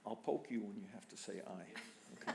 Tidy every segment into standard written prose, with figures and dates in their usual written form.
I'll poke you when you have to say aye. Okay.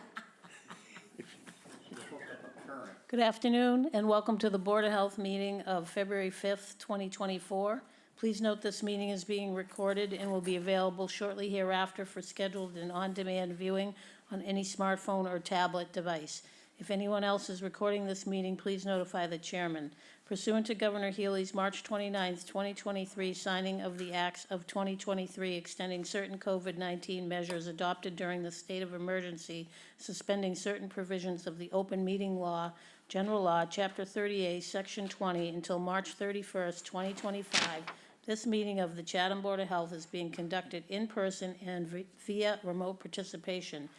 Good afternoon, and welcome to the Board of Health meeting of February 5th, 2024. Please note this meeting is being recorded and will be available shortly hereafter for scheduled and on-demand viewing on any smartphone or tablet device. If anyone else is recording this meeting, please notify the chairman. Pursuant to Governor Healy's March 29th, 2023 signing of the Acts of 2023 extending certain COVID-19 measures adopted during the state of emergency, suspending certain provisions of the open meeting law, General Law, Chapter 38, Section 20, until March 31st, 2025, this meeting of the Chatham Board of Health is being conducted in person and via remote participation.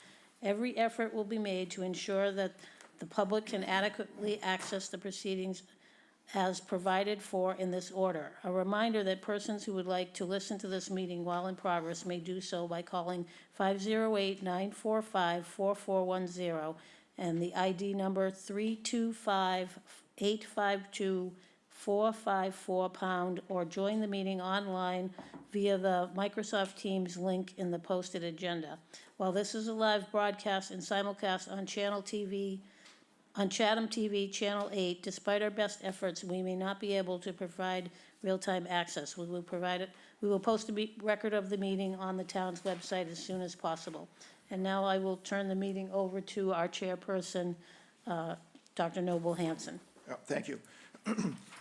Every effort will be made to ensure that the public can adequately access the proceedings as provided for in this order. A reminder that persons who would like to listen to this meeting while in progress may do so by calling 508-945-4410 and the ID number 325-852-454 or join the meeting online via the Microsoft Teams link in the posted agenda. While this is a live broadcast and simulcast on Chatham TV Channel 8, despite our best efforts, we may not be able to provide real-time access. We will post a record of the meeting on the town's website as soon as possible. And now I will turn the meeting over to our chairperson, Dr. Noble Hanson. Thank you.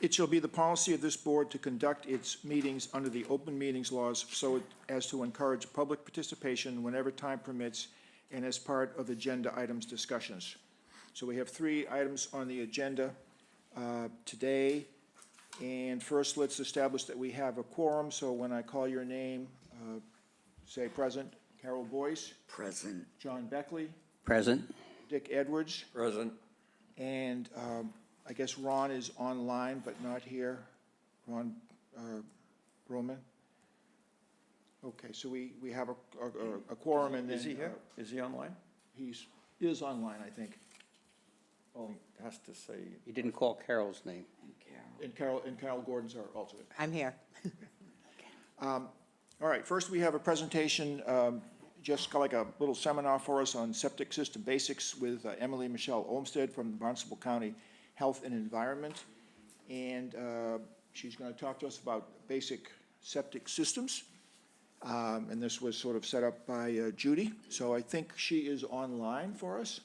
It shall be the policy of this board to conduct its meetings under the open meetings laws so as to encourage public participation whenever time permits and as part of agenda items discussions. So we have 3 items on the agenda today. And first, let's establish that we have a quorum. So when I call your name, say present. Carol Boyce. Present. John Beckley. Present. Dick Edwards. Present. And I guess Ron is online but not here. Ron Broman. Okay, so we have a quorum, and then Is he here? Is he online? He is online, I think. Well, he has to say. You didn't call Carol's name. And Carol Gordon's our alternate. I'm here. All right, first we have a presentation, just like a little seminar for us on septic system basics with Emily Michelle Olmsted from the Barnstable County Health and Environment. And she's going to talk to us about basic septic systems. And this was sort of set up by Judy. So I think she is online for us.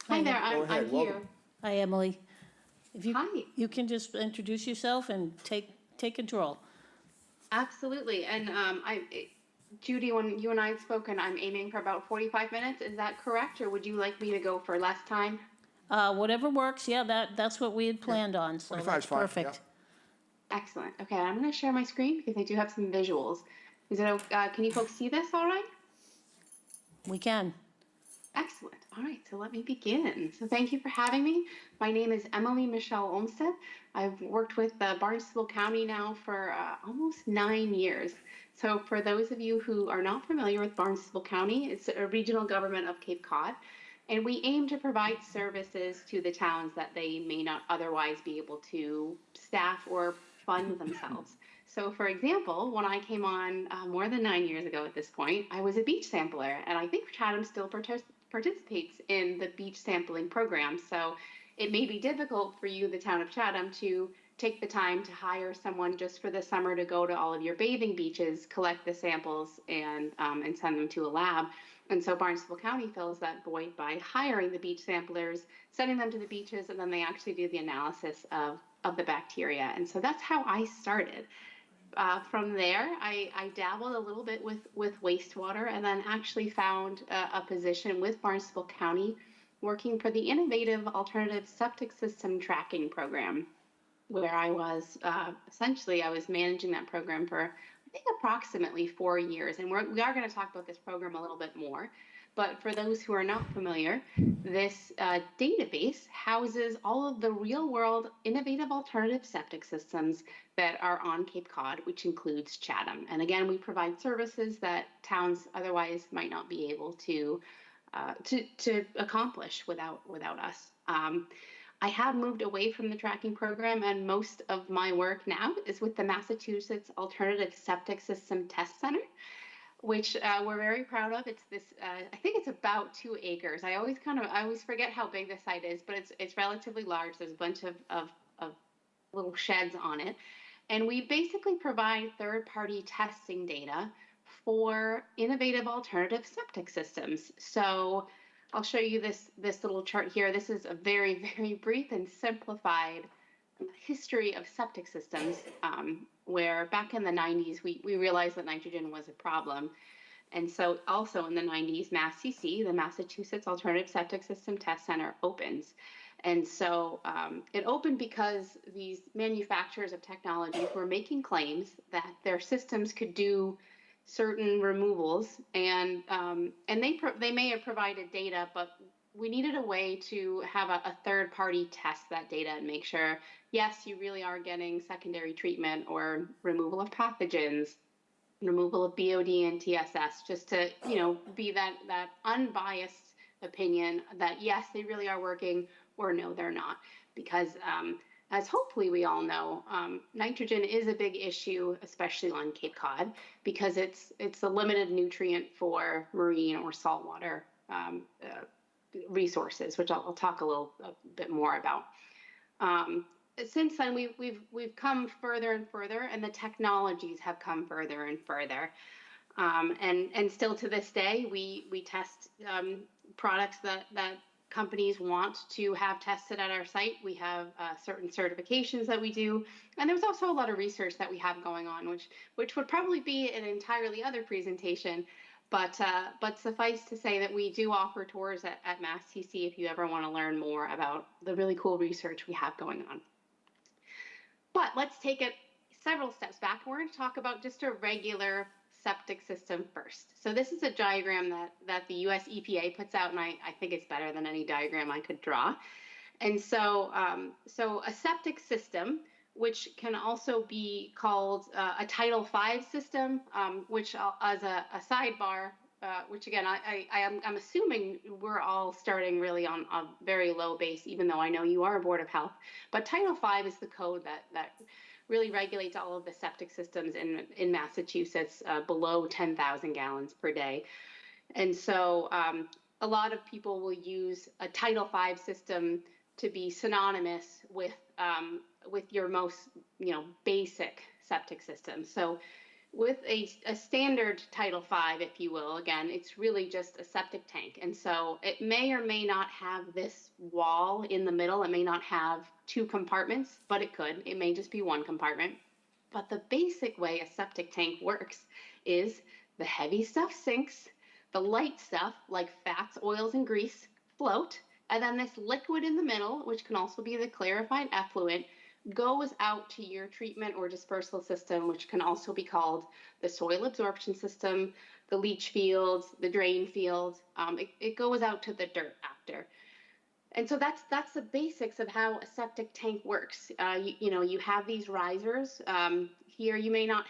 Hi there, I'm here. Welcome. Hi, Emily. If you, Hi. you can just introduce yourself and take control. Absolutely, and Judy, when you and I had spoken, I'm aiming for about 45 minutes. Is that correct, or would you like me to go for less time? Whatever works. Yeah, that's what we had planned on. So 25 that's is fine, perfect. Excellent. Okay, I'm going to share my screen because I do have some visuals. Is it? Can you folks see this all right? We can. Excellent. All right, so let me begin. So thank you for having me. My name is Emily Michelle Olmsted. I've worked with Barnstable County now for almost 9 years. So for those of you who are not familiar with Barnstable County, it's a regional government of Cape Cod, and we aim to provide services to the towns that they may not otherwise be able to staff or fund themselves. So for example, when I came on more than 9 years ago at this point, I was a beach sampler, and I think Chatham still participates in the beach sampling program. So it may be difficult for you, the town of Chatham, to take the time to hire someone just for the summer to go to all of your bathing beaches, collect the samples, and send them to a lab. And so Barnstable County fills that void by hiring the beach samplers, sending them to the beaches, and then they actually do the analysis of the bacteria. And so that's how I started. From there, I dabbled a little bit with wastewater, and then actually found a position with Barnstable County working for the Innovative Alternative Septic System Tracking Program, where I was essentially I was managing that program for, I think, approximately 4 years. And we are going to talk about this program a little bit more. But for those who are not familiar, this database houses all of the real-world innovative alternative septic systems that are on Cape Cod, which includes Chatham. And again, we provide services that towns otherwise might not be able to accomplish without us. I have moved away from the tracking program, and most of my work now is with the Massachusetts Alternative Septic System Test Center. which we're very proud of. It's this, I think it's about 2 acres. I always forget how big the site is, but it's relatively large. There's a bunch of little sheds on it. And we basically provide third-party testing data for innovative alternative septic systems. So I'll show you this little chart here. This is a very, very brief and simplified history of septic systems, where back in the 90s, we realized that nitrogen was a problem. And so also in the 90s, MassCC, the Massachusetts Alternative Septic System Test Center, opens. And so it opened because these manufacturers of technologies were making claims that their systems could do certain removals, and they may have provided data, but we needed a way to have a third party test that data and make sure, yes, you really are getting secondary treatment or removal of pathogens, removal of BOD and TSS, just to, be that unbiased opinion that yes, they really are working, or no, they're not. Because as hopefully we all know, nitrogen is a big issue, especially on Cape Cod, because it's a limited nutrient for marine or saltwater resources, which I'll talk a bit more about. Since then, we've come further and further, and the technologies have come further and further. And still to this day, we test products that companies want to have tested at our site. We have certain certifications that we do, and there's also a lot of research that we have going on, which would probably be an entirely other presentation. But suffice to say that we do offer tours at MassCC if you ever want to learn more about the really cool research we have going on. But let's take it several steps back. We're going to talk about just a regular septic system first. So this is a diagram that the US EPA puts out, and I think it's better than any diagram I could draw. And so, so a septic system, which can also be called a Title V system, which as a sidebar, which again, I'm assuming we're all starting really on a very low base, even though I know you are a Board of Health. But Title V is the code that really regulates all of the septic systems in Massachusetts below 10,000 gallons per day. And so a lot of people will use a Title V system to be synonymous with your most basic septic system. So with a standard Title V, if you will, again, it's really just a septic tank. And so it may or may not have this wall in the middle. It may not have 2 compartments, but it could. It may just be 1 compartment. But the basic way a septic tank works is the heavy stuff sinks, the light stuff like fats, oils, and grease float, and then this liquid in the middle, which can also be the clarified effluent, goes out to your treatment or dispersal system, which can also be called the soil absorption system, the leach fields, the drain fields. It goes out to the dirt after. And so that's the basics of how a septic tank works. You have these risers. Here you may not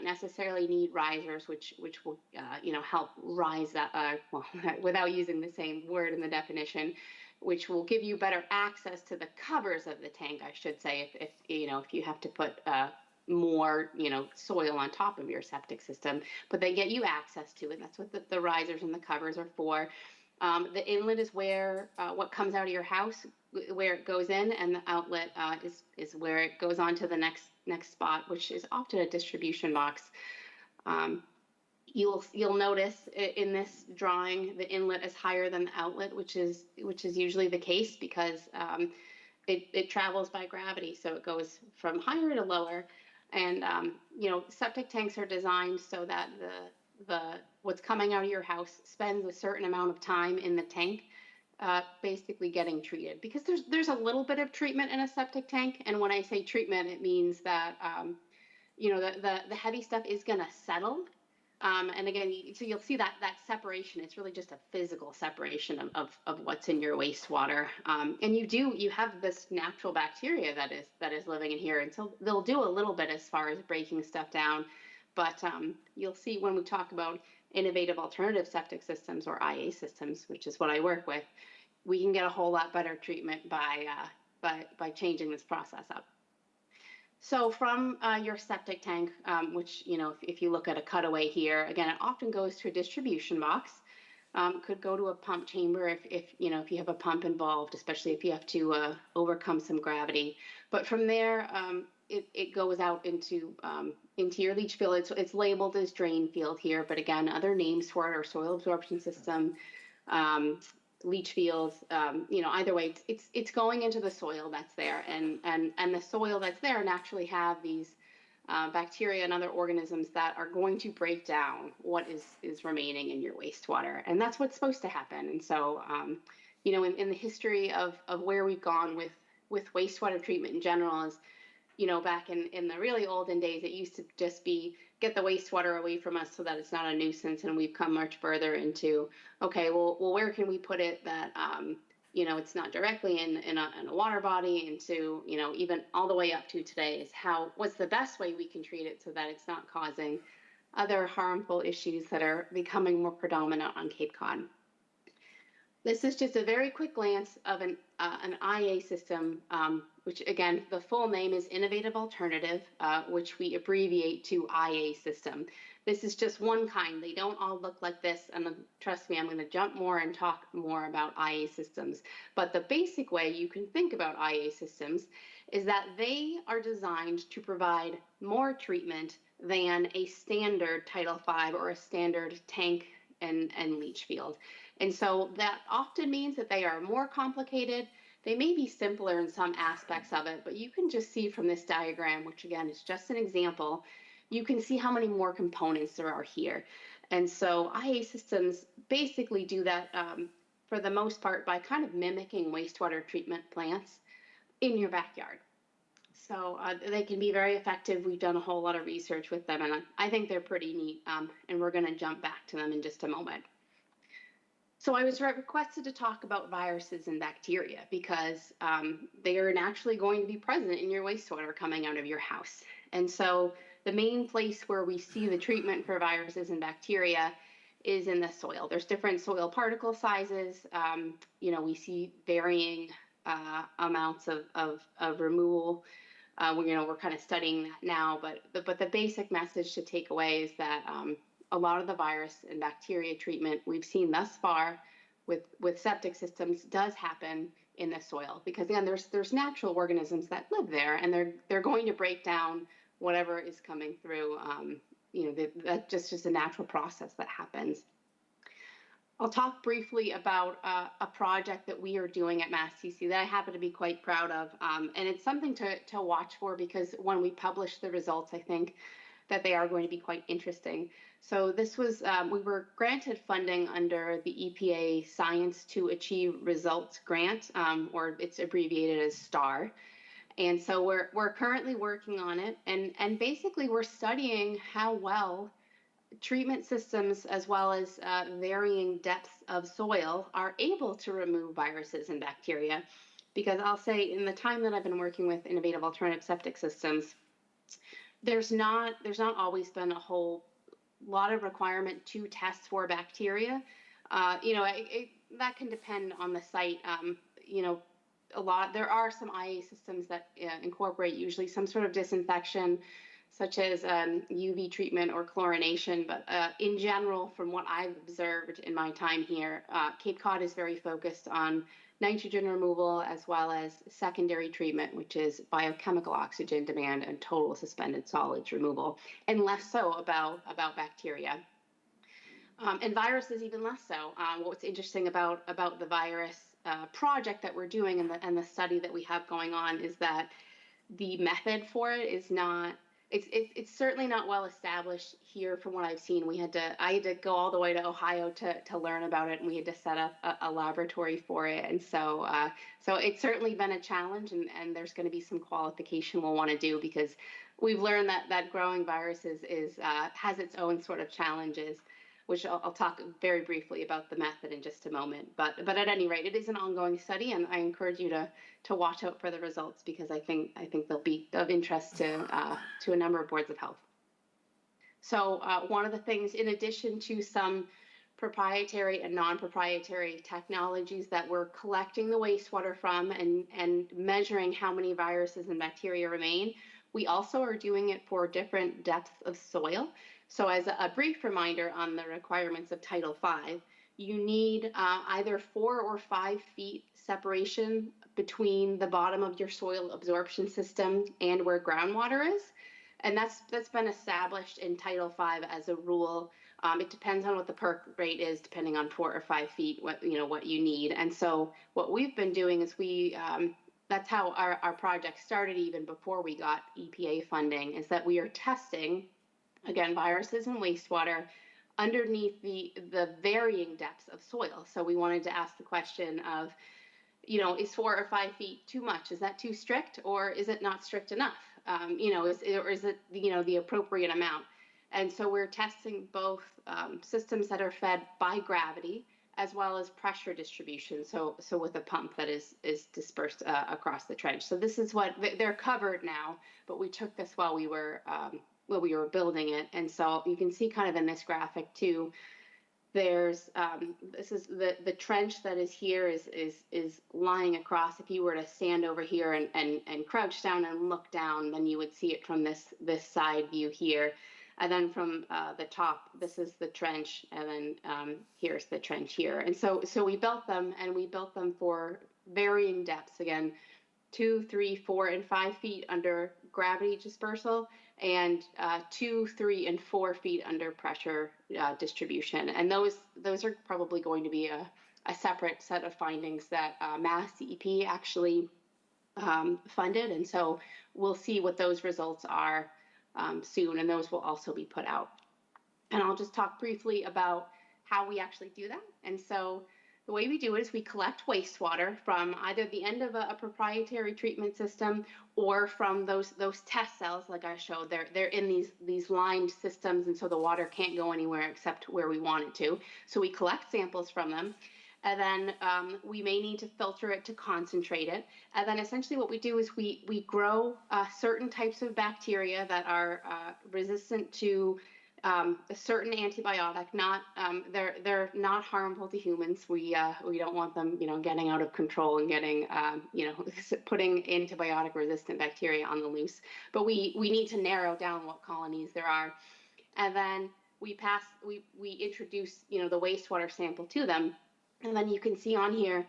necessarily need risers, which will help rise that without using the same word in the definition, which will give you better access to the covers of the tank, I should say, if you have to put more soil on top of your septic system, but they get you access to it. That's what the risers and the covers are for. The inlet is where what comes out of your house, where it goes in, and the outlet is where it goes on to the next spot, which is often a distribution box. You'll notice in this drawing the inlet is higher than the outlet, which is usually the case because it travels by gravity, so it goes from higher to lower. And septic tanks are designed so that the what's coming out of your house spends a certain amount of time in the tank, basically getting treated. Because there's a little bit of treatment in a septic tank, and when I say treatment, it means that the heavy stuff is going to settle. And again, so you'll see that separation. It's really just a physical separation of what's in your wastewater. And you have this natural bacteria that is living in here, and so they'll do a little bit as far as breaking stuff down. But you'll see when we talk about innovative alternative septic systems, or IA systems, which is what I work with, we can get a whole lot better treatment by changing this process up. So from your septic tank, which, if you look at a cutaway here, again, it often goes to a distribution box. Could go to a pump chamber if you have a pump involved, especially if you have to overcome some gravity. But from there, it goes out into your leach field. It's labeled as drain field here, but again, other names for it are soil absorption system, leach fields. Either way, it's going into the soil that's there, and the soil that's there naturally have these bacteria and other organisms that are going to break down what is remaining in your wastewater, and that's what's supposed to happen. And so, in the history of where we've gone with wastewater treatment in general is, back in the really olden days, it used to just be get the wastewater away from us so that it's not a nuisance, and we've come much further into, okay, well, where can we put it that it's not directly in a water body, into, even all the way up to today is what's the best way we can treat it so that it's not causing other harmful issues that are becoming more predominant on Cape Cod. This is just a very quick glance of an IA system, which again, the full name is Innovative Alternative, which we abbreviate to IA system. This is just one kind. They don't all look like this, and trust me, I'm going to jump more and talk more about IA systems. But the basic way you can think about IA systems is that they are designed to provide more treatment than a standard Title V or a standard tank and leach field. And so that often means that they are more complicated. They may be simpler in some aspects of it, but you can just see from this diagram, which again is just an example, you can see how many more components there are here. And so IA systems basically do that for the most part by kind of mimicking wastewater treatment plants in your backyard. So they can be very effective. We've done a whole lot of research with them, and I think they're pretty neat, and we're going to jump back to them in just a moment. So I was requested to talk about viruses and bacteria because they are naturally going to be present in your wastewater coming out of your house. And so the main place where we see the treatment for viruses and bacteria is in the soil. There's different soil particle sizes. We see varying amounts of removal. We're kind of studying that now, but the basic message to take away is that a lot of the virus and bacteria treatment we've seen thus far with septic systems does happen in the soil, because again, there's natural organisms that live there, and they're going to break down whatever is coming through. That's just a natural process that happens. I'll talk briefly about a project that we are doing at Mass TC that I happen to be quite proud of, and it's something to watch for, because when we publish the results, I think that they are going to be quite interesting. So this was, we were granted funding under the EPA Science to Achieve Results Grant, or it's abbreviated as STAR. And so we're currently working on it, and basically we're studying how well treatment systems, as well as varying depths of soil, are able to remove viruses and bacteria. Because I'll say, in the time that I've been working with innovative alternative septic systems, there's not always been a whole lot of requirement to test for bacteria. That can depend on the site. There are some IA systems that incorporate usually some sort of disinfection, such as UV treatment or chlorination. But in general, from what I've observed in my time here, Cape Cod is very focused on nitrogen removal, as well as secondary treatment, which is biochemical oxygen demand and total suspended solids removal, and less so about bacteria. And viruses even less so. What's interesting about the virus project that we're doing and the study that we have going on is that the method for it is not, it's certainly not well established here from what I've seen. I had to go all the way to Ohio to learn about it, and we had to set up a laboratory for it. And so it's certainly been a challenge, and there's going to be some qualification we'll want to do, because we've learned that growing viruses has its own sort of challenges, which I'll talk very briefly about the method in just a moment. But at any rate, it is an ongoing study, and I encourage you to watch out for the results, because I think they'll be of interest to a number of boards of health. So one of the things, in addition to some proprietary and non-proprietary technologies that we're collecting the wastewater from and measuring how many viruses and bacteria remain, We also are doing it for different depths of soil. So as a brief reminder on the requirements of Title V, you need either 4 or 5 feet separation between the bottom of your soil absorption system and where groundwater is. And that's been established in Title V as a rule. It depends on what the perk rate is, depending on 4 or 5 feet, what you need. And so what we've been doing is that's how our project started even before we got EPA funding, is that we are testing, again, viruses in wastewater underneath the varying depths of soil. So we wanted to ask the question of, is 4 or 5 feet too much? Is that too strict, or is it not strict enough? Is it the appropriate amount? And so we're testing both systems that are fed by gravity as well as pressure distribution. So with a pump that is dispersed across the trench. So this is what they're covered now, but we took this while we were building it. And so you can see kind of in this graphic too, there's this is the trench that is here is lying across. If you were to stand over here and crouch down and look down, then you would see it from this side view here. And then from the top, this is the trench, and then here's the trench here. And so we built them, and we built them for varying depths. Again, 2, 3, 4, and 5 feet under gravity dispersal, and 2, 3, and 4 feet under pressure distribution. And those are probably going to be a separate set of findings that Mass DEP actually funded. And so we'll see what those results are soon, and those will also be put out. And I'll just talk briefly about how we actually do that. And so the way we do it is we collect wastewater from either the end of a proprietary treatment system or from those test cells, like I showed. They're in these lined systems, and so the water can't go anywhere except where we want it to. So we collect samples from them, and then we may need to filter it to concentrate it. And then essentially what we do is we grow certain types of bacteria that are resistant to a certain antibiotic. They're not harmful to humans. We don't want them, getting out of control and getting, putting antibiotic resistant bacteria on the loose. But we need to narrow down what colonies there are, and then we introduce, the wastewater sample to them, and then you can see on here,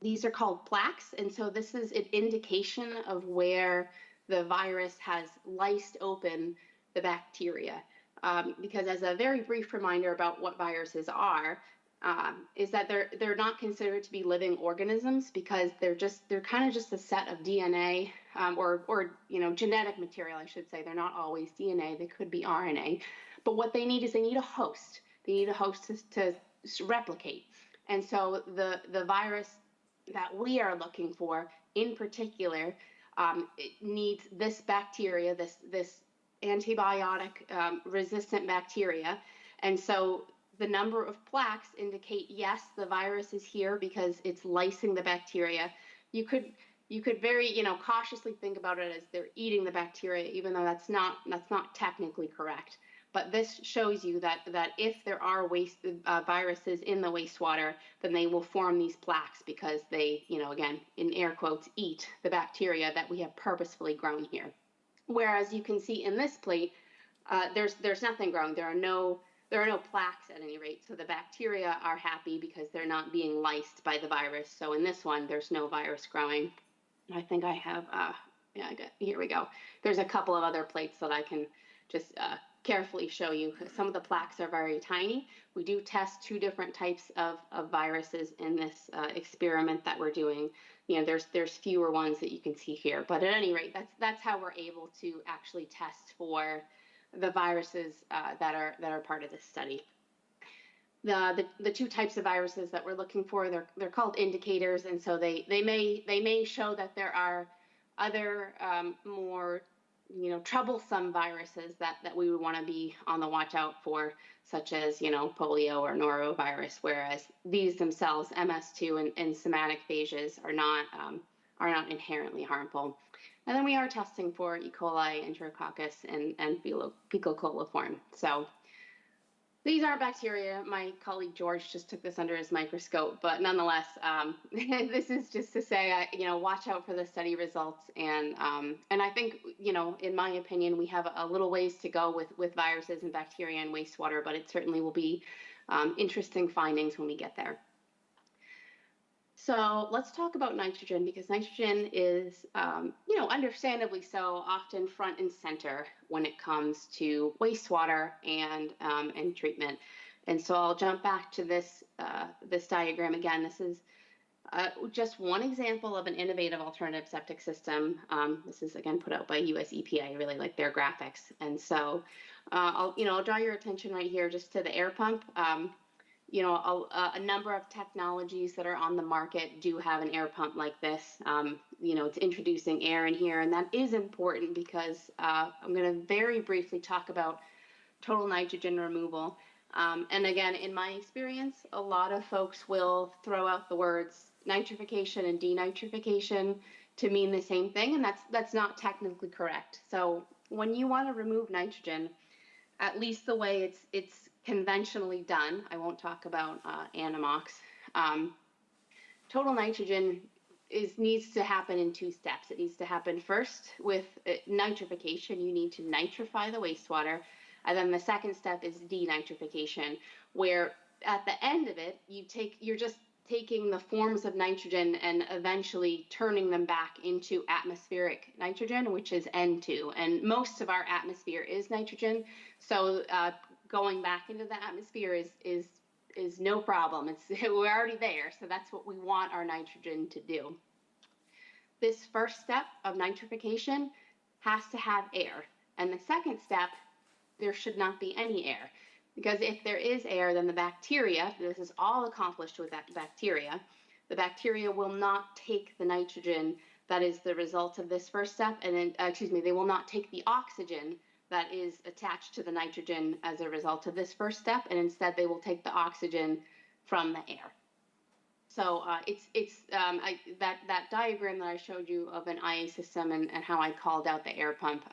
these are called plaques, and so this is an indication of where the virus has lysed open the bacteria, because as a very brief reminder about what viruses are, is that they're not considered to be living organisms, because they're kind of just a set of DNA or genetic material, I should say. They're not always DNA; they could be RNA. But what they need is they need a host. They need a host to replicate. And so the virus that we are looking for, in particular, it needs this bacteria, this antibiotic resistant bacteria. And so the number of plaques indicate, yes, the virus is here because it's lysing the bacteria. You could very cautiously think about it as they're eating the bacteria, even though that's not technically correct. But this shows you that if there are viruses in the wastewater, then they will form these plaques because they, again, in air quotes, eat the bacteria that we have purposefully grown here. Whereas you can see in this plate, there's nothing growing. There are no plaques at any rate. So the bacteria are happy because they're not being lysed by the virus. So in this one, there's no virus growing. I think I have, here we go. There's a couple of other plates that I can just carefully show you. Some of the plaques are very tiny. We do test 2 different types of viruses in this experiment that we're doing. There's fewer ones that you can see here, but at any rate, that's how we're able to actually test for the viruses that are part of this study. The 2 types of viruses that we're looking for, they're called indicators, and so they may show that there are other more troublesome viruses that we would want to be on the watch out for, such as polio or norovirus, whereas these themselves, MS2 and somatic phages, are not inherently harmful. And then we are testing for E. coli, enterococcus, and fecal coliform. So These are bacteria. My colleague George just took this under his microscope, but nonetheless, this is just to say, watch out for the study results. And I think, in my opinion, we have a little ways to go with viruses and bacteria and wastewater, but it certainly will be interesting findings when we get there. So let's talk about nitrogen, because nitrogen is, understandably so, often front and center when it comes to wastewater and treatment. And so I'll jump back to this diagram again. This is just one example of an innovative alternative septic system. This is again put out by US EPA. I really like their graphics. And so I'll draw your attention right here just to the air pump. A number of technologies that are on the market do have an air pump like this. It's introducing air in here, and that is important because I'm going to very briefly talk about total nitrogen removal. And again, in my experience, a lot of folks will throw out the words nitrification and denitrification to mean the same thing, and that's not technically correct. So when you want to remove nitrogen, at least the way it's conventionally done, I won't talk about Animox, total nitrogen needs to happen in two steps. It needs to happen first with nitrification. You need to nitrify the wastewater. And then the second step is denitrification, where at the end of it, you're just taking the forms of nitrogen and eventually turning them back into atmospheric nitrogen, which is N2. And most of our atmosphere is nitrogen. So going back into the atmosphere is no problem. We're already there. So that's what we want our nitrogen to do. This first step of nitrification has to have air. And the second step, there should not be any air. Because if there is air, then the bacteria, this is all accomplished with that bacteria, the bacteria will not take the nitrogen that is the result of this first step, and then, they will not take the oxygen that is attached to the nitrogen as a result of this first step, and instead they will take the oxygen from the air. So that diagram that I showed you of an IA system and how I called out the air pump.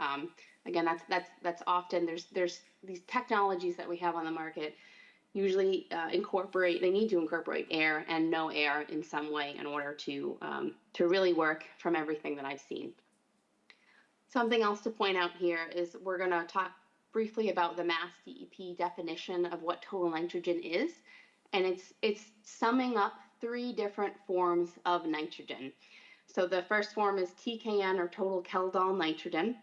Again, that's often there's these technologies that we have on the market usually they need to incorporate air and no air in some way in order to really work from everything that I've seen. Something else to point out here is we're going to talk briefly about the Mass DEP definition of what total nitrogen is, and it's summing up 3 different forms of nitrogen. So the first form is TKN, or total Keldol nitrogen.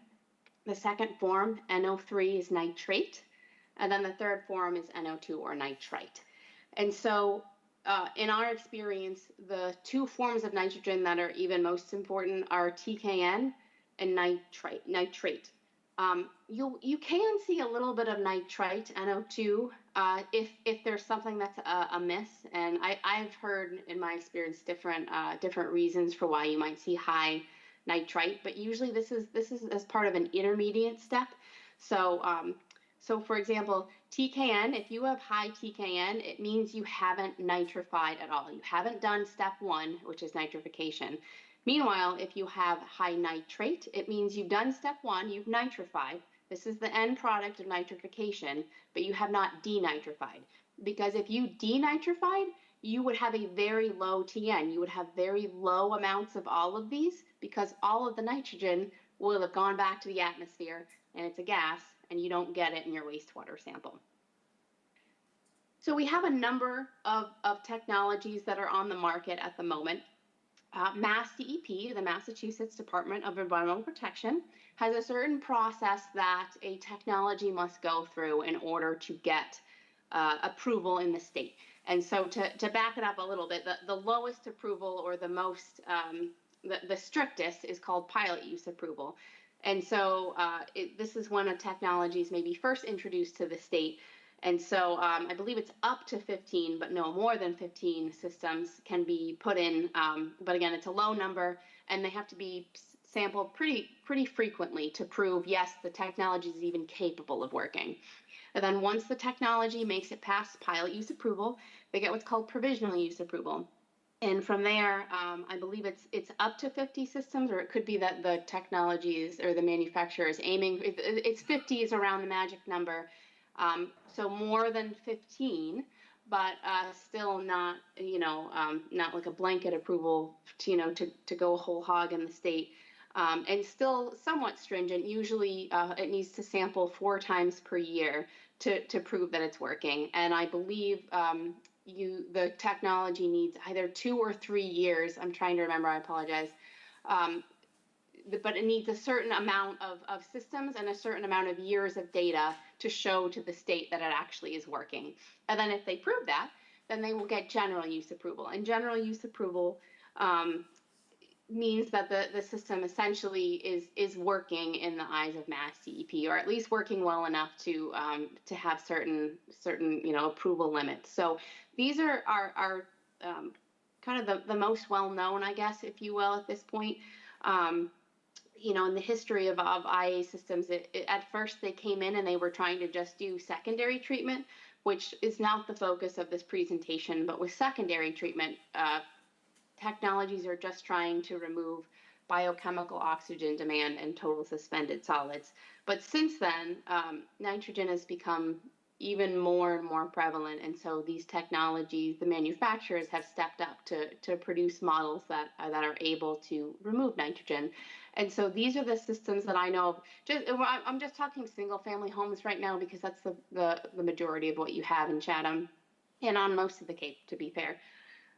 The second form, NO3, is nitrate. And then the third form is NO2, or nitrite. And so in our experience, the 2 forms of nitrogen that are even most important are TKN and nitrate. You can see a little bit of nitrite, NO2, if there's something that's amiss. And I've heard in my experience different reasons for why you might see high nitrite, but usually this is as part of an intermediate step. So for example, TKN, if you have high TKN, it means you haven't nitrified at all. You haven't done step 1, which is nitrification. Meanwhile, if you have high nitrate, it means you've done step 1, you've nitrified. This is the end product of nitrification, but you have not denitrified. Because if you denitrified, you would have a very low TN. You would have very low amounts of all of these because all of the nitrogen will have gone back to the atmosphere, and it's a gas, and you don't get it in your wastewater sample. So we have a number of technologies that are on the market at the moment. Mass DEP, the Massachusetts Department of Environmental Protection, has a certain process that a technology must go through in order to get approval in the state. And so to back it up a little bit, the lowest approval, or the most, the strictest, is called pilot use approval. And so this is when a technology is maybe first introduced to the state. And so I believe it's up to 15, but no more than 15 systems can be put in. But again, it's a low number, and they have to be sampled pretty frequently to prove, yes, the technology is even capable of working. And then once the technology makes it past pilot use approval, they get what's called provisional use approval. And from there, I believe it's up to 50 systems, or it could be that the technology is, or the manufacturer is aiming, it's 50 is around the magic number. So more than 15, but still not, not like a blanket approval to, to go whole hog in the state. And still somewhat stringent. Usually it needs to sample 4 times per year to prove that it's working. And I believe the technology needs either 2 or 3 years. I'm trying to remember, I apologize. But it needs a certain amount of systems and a certain amount of years of data to show to the state that it actually is working. And then if they prove that, then they will get general use approval. And general use approval means that the system essentially is working in the eyes of Mass DEP, or at least working well enough to have certain approval limits. So these are kind of the most well known, I guess, if you will, at this point. In the history of IA systems, at first they came in and they were trying to just do secondary treatment, which is not the focus of this presentation. But with secondary treatment, technologies are just trying to remove biochemical oxygen demand and total suspended solids. But since then, nitrogen has become even more and more prevalent. And so these technologies, the manufacturers have stepped up to produce models that are able to remove nitrogen. And so these are the systems that I know of. I'm just talking single family homes right now because that's the majority of what you have in Chatham and on most of the Cape, to be fair.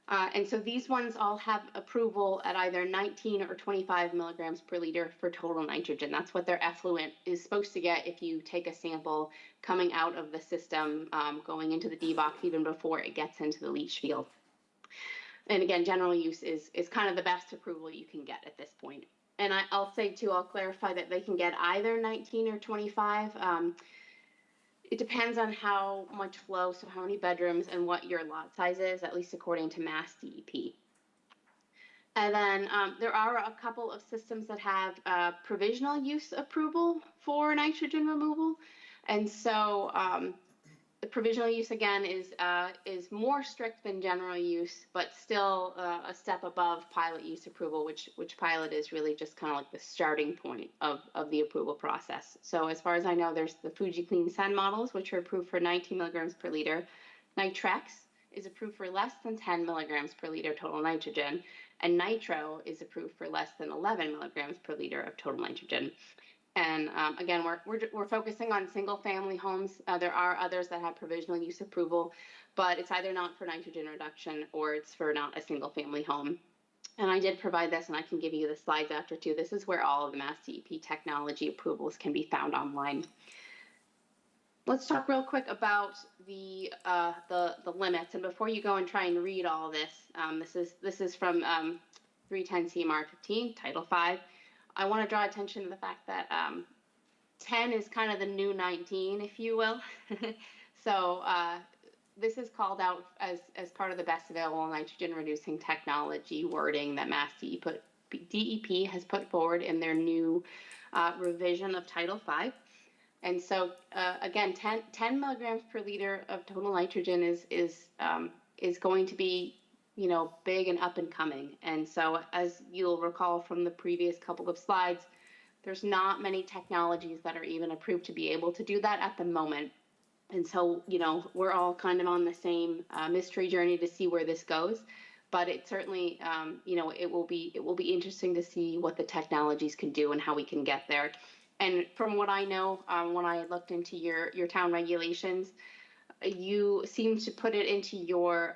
And so these ones all have approval at either 19 or 25 milligrams per liter for total nitrogen. That's what their effluent is supposed to get if you take a sample coming out of the system, going into the debox even before it gets into the leach field. And again, general use is kind of the best approval you can get at this point. And I'll say too, I'll clarify that they can get either 19 or 25. It depends on how much flow, so how many bedrooms and what your lot size is, at least according to Mass DEP. And then there are a couple of systems that have provisional use approval for nitrogen removal. And so the provisional use, again, is more strict than general use, but still a step above pilot use approval, which pilot is really just kind of like the starting point of the approval process. So as far as I know, there's the Fuji Clean Sen models, which are approved for 19 milligrams per liter. Nitrex is approved for less than 10 milligrams per liter total nitrogen, and Nitro is approved for less than 11 milligrams per liter of total nitrogen. And again, we're focusing on single family homes. There are others that have provisional use approval, but it's either not for nitrogen reduction or it's for not a single family home. And I did provide this, and I can give you the slides after too. This is where all of the Mass DEP technology approvals can be found online. Let's talk real quick about the limits. And before you go and try and read all this, this is from 310 CMR 15, Title 5. I want to draw attention to the fact that 10 is kind of the new 19, if you will. So this is called out as part of the best available nitrogen reducing technology wording that Mass DEP has put forward in their new revision of Title 5. And so again, 10 milligrams per liter of total nitrogen is going to be big and up and coming. And so as you'll recall from the previous couple of slides, there's not many technologies that are even approved to be able to do that at the moment. And so, we're all kind of on the same mystery journey to see where this goes. But it certainly, it will be interesting to see what the technologies can do and how we can get there. And from what I know, when I looked into your town regulations, you seem to put it into your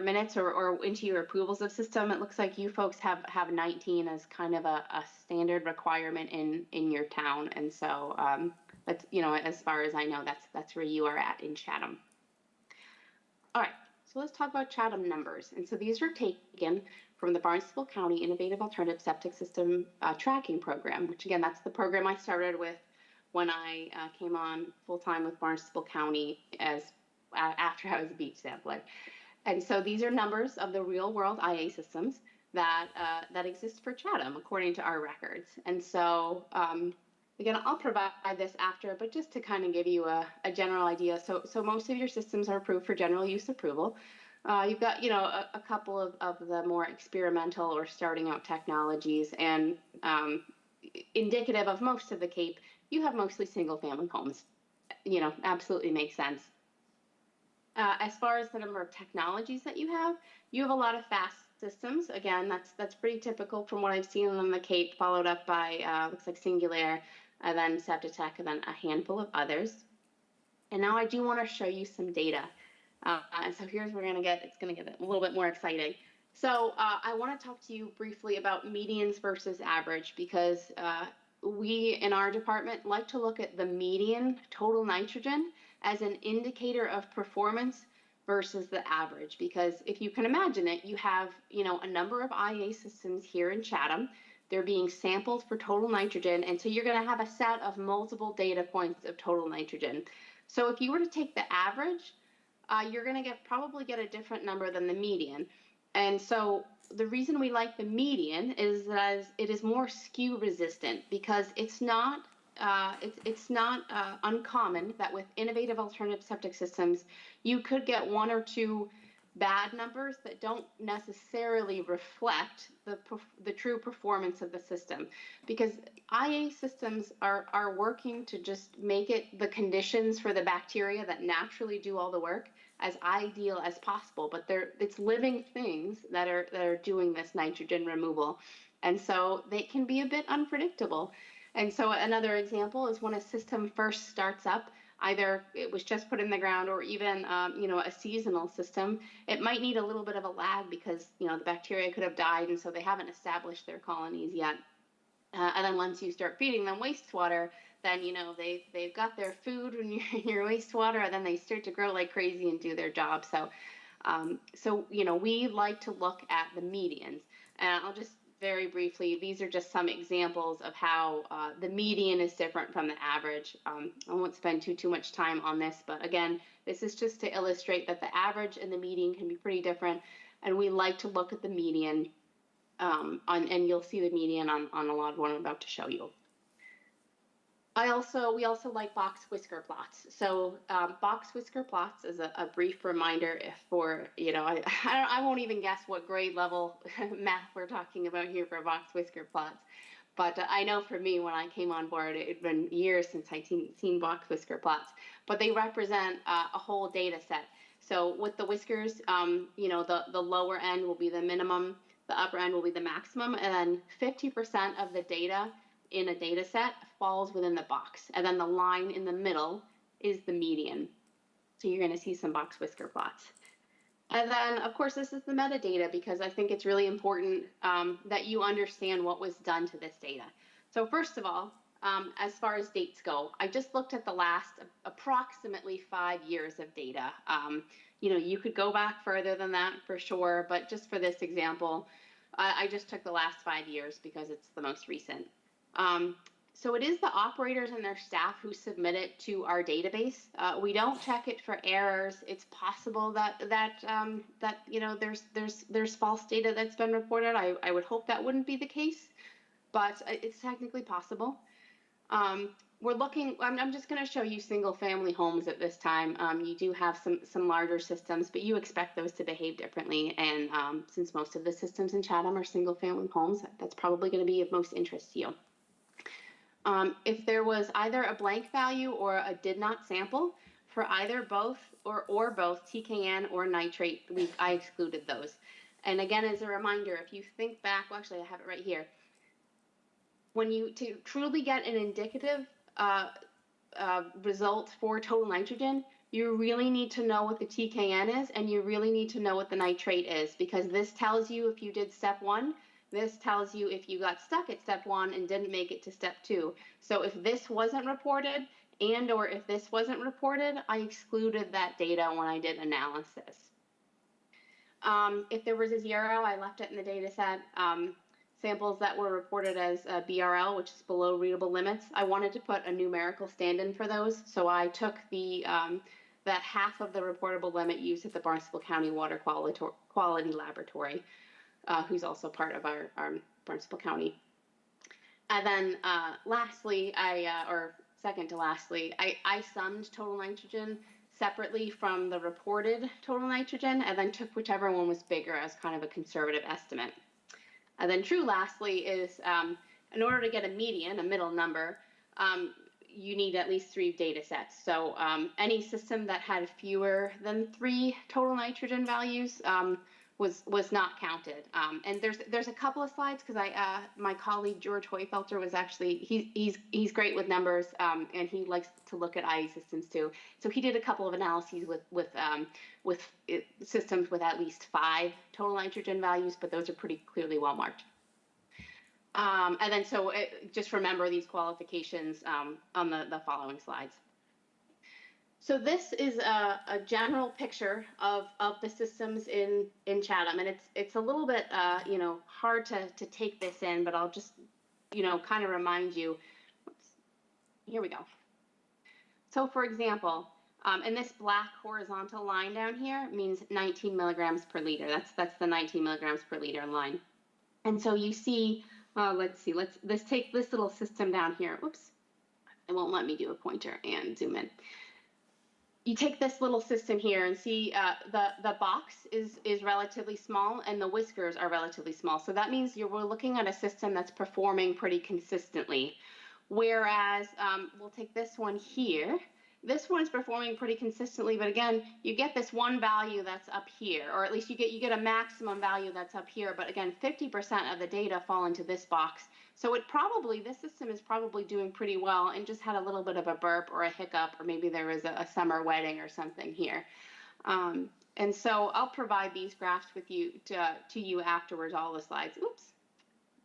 minutes or into your approvals of system. It looks like you folks have 19 as kind of a standard requirement in your town. And so that's, as far as I know, that's where you are at in Chatham. All right, so let's talk about Chatham numbers. And so these are taken from the Barnstable County Innovative Alternative Septic System Tracking Program, which again, that's the program I started with when I came on full-time with Barnstable County after I was a beach sampler. And so these are numbers of the real-world IA systems that exist for Chatham, according to our records. And so, again, I'll provide this after, but just to kind of give you a general idea. So most of your systems are approved for general use approval. You've got, a couple of the more experimental or starting out technologies, and indicative of most of the Cape, you have mostly single-family homes. absolutely makes sense. As far as the number of technologies that you have a lot of fast systems. Again, that's pretty typical from what I've seen on the Cape, followed up by looks like Singular, and then Septitech, and then a handful of others. And now I do want to show you some data. And so here's where it's going to get a little bit more exciting. So I want to talk to you briefly about medians versus average, because we in our department like to look at the median total nitrogen as an indicator of performance versus the average. Because if you can imagine it, you have, a number of IA systems here in Chatham. They're being sampled for total nitrogen, and so you're going to have a set of multiple data points of total nitrogen. So if you were to take the average, you're going to probably get a different number than the median. And so the reason we like the median is that it is more skew resistant, because it's not uncommon that with innovative alternative septic systems, you could get one or two bad numbers that don't necessarily reflect the true performance of the system, because IA systems are working to just make it the conditions for the bacteria that naturally do all the work as ideal as possible. But it's living things that are doing this nitrogen removal, and so they can be a bit unpredictable. And so another example is when a system first starts up, either it was just put in the ground or even a seasonal system, it might need a little bit of a lag because the bacteria could have died, and so they haven't established their colonies yet. And then once you start feeding them wastewater, then they've got their food in your wastewater, and then they start to grow like crazy and do their job. So we like to look at the medians, and I'll just very briefly, these are just some examples of how the median is different from the average. I won't spend too much time on this, but again, this is just to illustrate that the average and the median can be pretty different, and we like to look at the median, and you'll see the median on a lot of what I'm about to show you. We also like box whisker plots. So box whisker plots is a brief reminder I won't even guess what grade level math we're talking about here for box whisker plots. But I know for me, when I came on board, it had been years since I'd seen box whisker plots. But they represent a whole data set. So with the whiskers, the lower end will be the minimum, the upper end will be the maximum, and then 50% of the data in a data set falls within the box, and then the line in the middle is the median. So you're going to see some box whisker plots. And then, of course, this is the metadata, because I think it's really important that you understand what was done to this data. So first of all, as far as dates go, I just looked at the last approximately 5 years of data. You could go back further than that for sure, but just for this example, I just took the last 5 years because it's the most recent. So it is the operators and their staff who submit it to our database. We don't check it for errors. It's possible that there's false data that's been reported. I would hope that wouldn't be the case, but it's technically possible. We're looking. I'm just going to show you single family homes at this time. You do have some larger systems, but you expect those to behave differently. And since most of the systems in Chatham are single family homes, that's probably going to be of most interest to you. If there was either a blank value or a did not sample for either both or both TKN or nitrate, I excluded those. And again, as a reminder, if you think back, well, actually I have it right here. To truly get an indicative result for total nitrogen, you really need to know what the TKN is, and you really need to know what the nitrate is, because this tells you if you did step 1. This tells you if you got stuck at step 1 and didn't make it to step 2. So if this wasn't reported or if this wasn't reported, I excluded that data when I did analysis. If there was a 0, I left it in the data set. Samples that were reported as BRL, which is below readable limits, I wanted to put a numerical stand-in for those. So I took that half of the reportable limit used at the Barnstable County Water Quality Laboratory, who's also part of our Barnstable County. And then lastly, second to lastly, I summed total nitrogen separately from the reported total nitrogen, and then took whichever one was bigger as kind of a conservative estimate. And then true lastly is, in order to get a median, a middle number, you need at least 3 data sets. So any system that had fewer than 3 total nitrogen values was not counted. And there's a couple of slides because my colleague George Hoyfelter was actually he's great with numbers and he likes to look at IE systems too. So he did a couple of analyses with systems with at least 5 total nitrogen values, but those are pretty clearly well marked. And then just remember these qualifications on the following slides. So this is a general picture of the systems in Chatham, and it's a little bit hard to take this in, but I'll just kind of remind you. Oops, here we go. So for example, and this black horizontal line down here means 19 milligrams per liter. That's the 19 milligrams per liter line. And so you see, let's take this little system down here. Oops, it won't let me do a pointer and zoom in. You take this little system here and see the box is relatively small and the whiskers are relatively small. So that means we're looking at a system that's performing pretty consistently. Whereas we'll take this one here. This one's performing pretty consistently, but again, you get this one value that's up here, or at least you get a maximum value that's up here. But again, 50% of the data fall into this box. So this system is probably doing pretty well and just had a little bit of a burp or a hiccup, or maybe there was a summer wedding or something here. And so I'll provide these graphs with you to you afterwards, all the slides. Oops.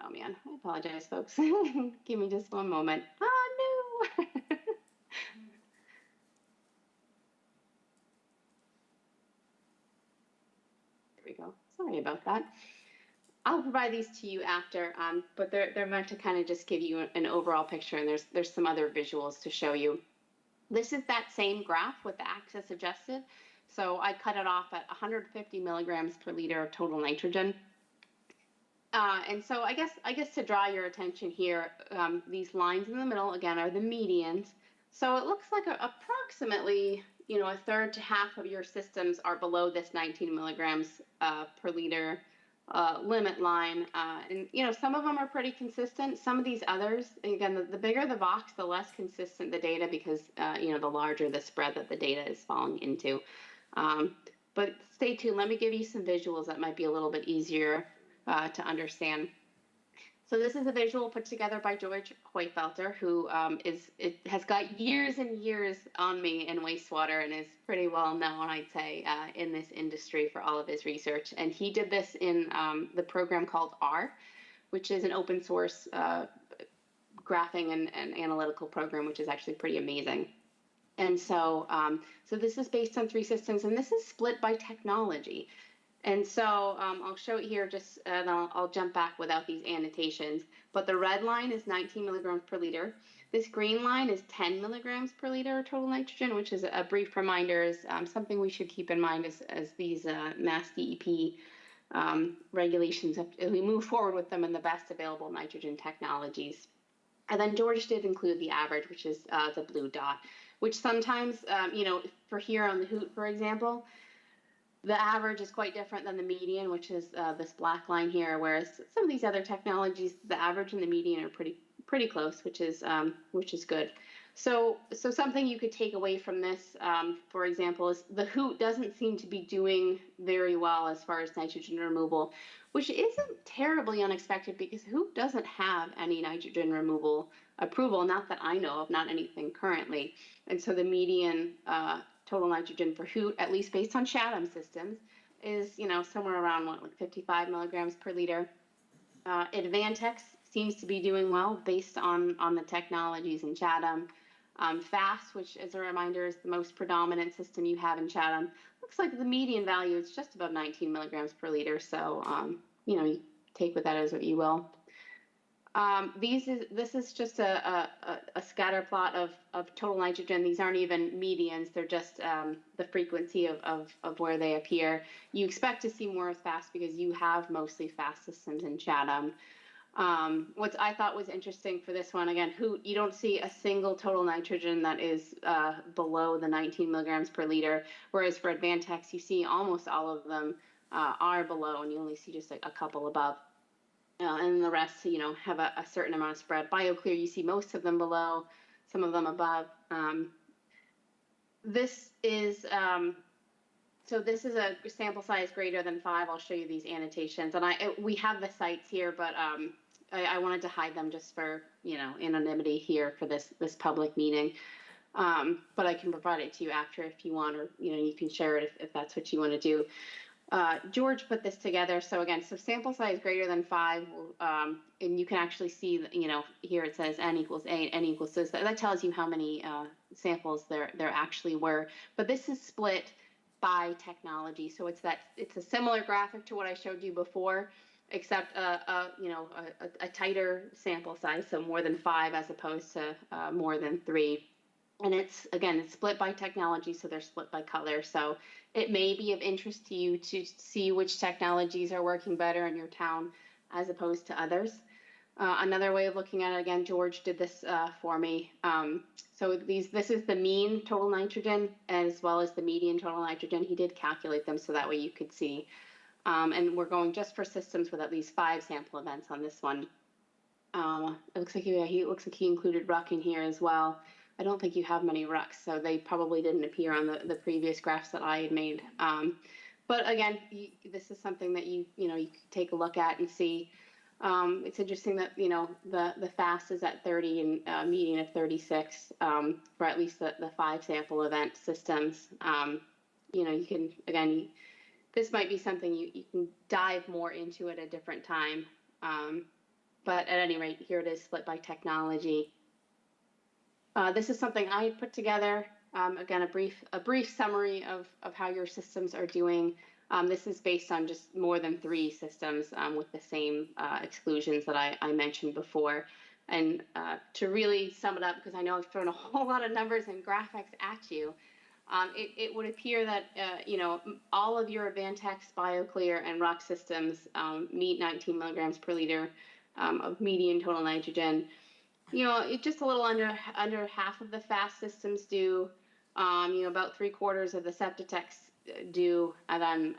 Oh man, I apologize, folks. Give me just one moment. Oh no. There we go. Sorry about that. I'll provide these to you after, but they're meant to kind of just give you an overall picture, and there's some other visuals to show you. This is that same graph with the axis adjusted. So I cut it off at 150 milligrams per liter of total nitrogen. And so I guess to draw your attention here, these lines in the middle again are the medians. So it looks like approximately a third to half of your systems are below this 19 milligrams per liter limit line, and some of them are pretty consistent. Some of these others, again, the bigger the box, the less consistent the data, because the larger the spread that the data is falling into. But stay tuned. Let me give you some visuals that might be a little bit easier to understand. So this is a visual put together by George Hoyfelter, who has got years and years on me in wastewater and is pretty well known, I'd say, in this industry for all of his research. And he did this in the program called R, which is an open source graphing and analytical program, which is actually pretty amazing. And so, so this is based on 3 systems, and this is split by technology. And so I'll show it here and I'll jump back without these annotations. But the red line is 19 milligrams per liter. This green line is 10 milligrams per liter total nitrogen, which is a brief reminder, is something we should keep in mind as these Mass DEP regulations, as we move forward with them in the best available nitrogen technologies. And then George did include the average, which is the blue dot, which sometimes, for here on the Hoot, for example, the average is quite different than the median, which is this black line here, whereas some of these other technologies, the average and the median are pretty close, which is good. So something you could take away from this, for example, is the Hoot doesn't seem to be doing very well as far as nitrogen removal, which isn't terribly unexpected because Hoot doesn't have any nitrogen removal approval, not that I know of, not anything currently. And so the median total nitrogen for Hoot, at least based on Chatham systems, is somewhere around like 55 milligrams per liter. Advantex seems to be doing well based on the technologies in Chatham. FAST, which as a reminder is the most predominant system you have in Chatham, looks like the median value is just about 19 milligrams per liter. So you take with that as what you will. This is just a scatter plot of total nitrogen. These aren't even medians. They're just the frequency of where they appear. You expect to see more of FAST because you have mostly FAST systems in Chatham. What I thought was interesting for this one, again, Hoot, you don't see a single total nitrogen that is below the 19 milligrams per liter, whereas for Advantex, you see almost all of them are below, and you only see just a couple above. And the rest, have a certain amount of spread. BioClear, you see most of them below. some of them above. This is so this is a sample size greater than 5. I'll show you these annotations, and we have the sites here, but I wanted to hide them just for anonymity here for this public meeting. But I can provide it to you after if you want, or you can share it if that's what you want to do. George put this together. So again, so sample size greater than 5, and you can actually see, here it says n equals 8, n equals 6. That tells you how many samples there actually were. But this is split by technology. So it's a similar graphic to what I showed you before, except a tighter sample size, so more than 5 as opposed to more than 3. And it's split by technology, so they're split by color. So it may be of interest to you to see which technologies are working better in your town as opposed to others. Another way of looking at it, again, George did this for me. So this is the mean total nitrogen as well as the median total nitrogen. He did calculate them so that way you could see. And we're going just for systems with at least 5 sample events on this one. It looks like he included ruck in here as well. I don't think you have many rucks, so they probably didn't appear on the previous graphs that I had made. But again, this is something that you could take a look at and see. It's interesting that the FAST is at 30 and median at 36 for at least the 5 sample event systems. You can this might be something you can dive more into at a different time. But at any rate, here it is split by technology. This is something I had put together. Again, a brief summary of how your systems are doing. This is based on just more than 3 systems with the same exclusions that I mentioned before. And to really sum it up, because I know I've thrown a whole lot of numbers and graphics at you, it would appear that all of your Advantex, BioClear, and Rock systems meet 19 milligrams per liter of median total nitrogen. It's just a little under half of the FAST systems do. About 3/4 of the Septitex do, and then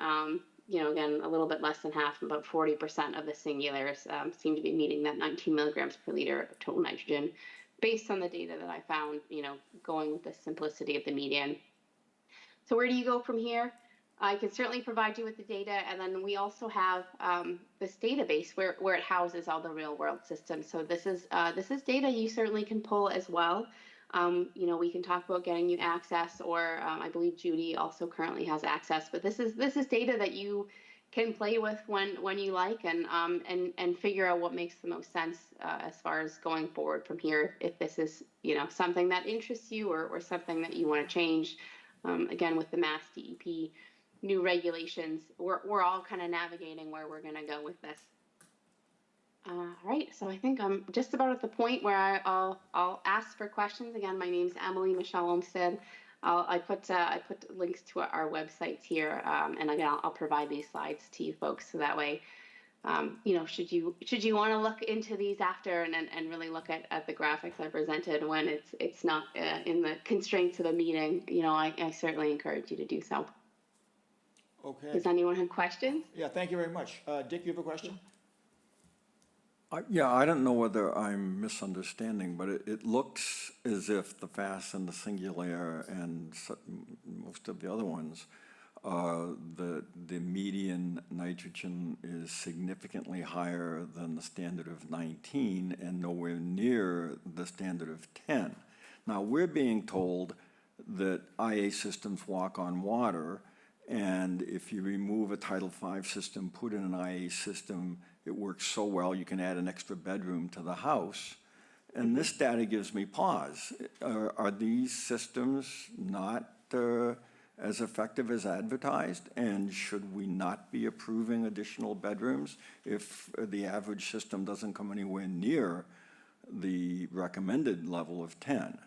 again a little bit less than half, about 40% of the singulars seem to be meeting that 19 milligrams per liter of total nitrogen, based on the data that I found. Going with the simplicity of the median. So where do you go from here? I can certainly provide you with the data, and then we also have this database where it houses all the real world systems. So this is data you certainly can pull as well. We can talk about getting you access, or I believe Judy also currently has access. But this is data that you can play with when you like, and figure out what makes the most sense as far as going forward from here. If this is something that interests you, or something that you want to change. Again, with the Mass DEP new regulations, we're all kind of navigating where we're going to go with this. All right, so I think I'm just about at the point where I'll ask for questions. Again, my name's Emily Michelle Olmsted. I put links to our websites here, and again, I'll provide these slides to you folks, so that way, should you want to look into these after and really look at the graphics I presented when it's not in the constraints of the meeting, I certainly encourage you to do so. Okay. Does anyone have questions? Yeah, thank you very much. Dick, you have a question? I don't know whether I'm misunderstanding, but it looks as if the FAST and the Singular and most of the other ones, the median nitrogen is significantly higher than the standard of 19 and nowhere near the standard of 10. Now, we're being told that IA systems walk on water, and if you remove a Title V system, put in an IA system, it works so well you can add an extra bedroom to the house. And this data gives me pause. Are these systems not as effective as advertised? And should we not be approving additional bedrooms if the average system doesn't come anywhere near the recommended level of 10?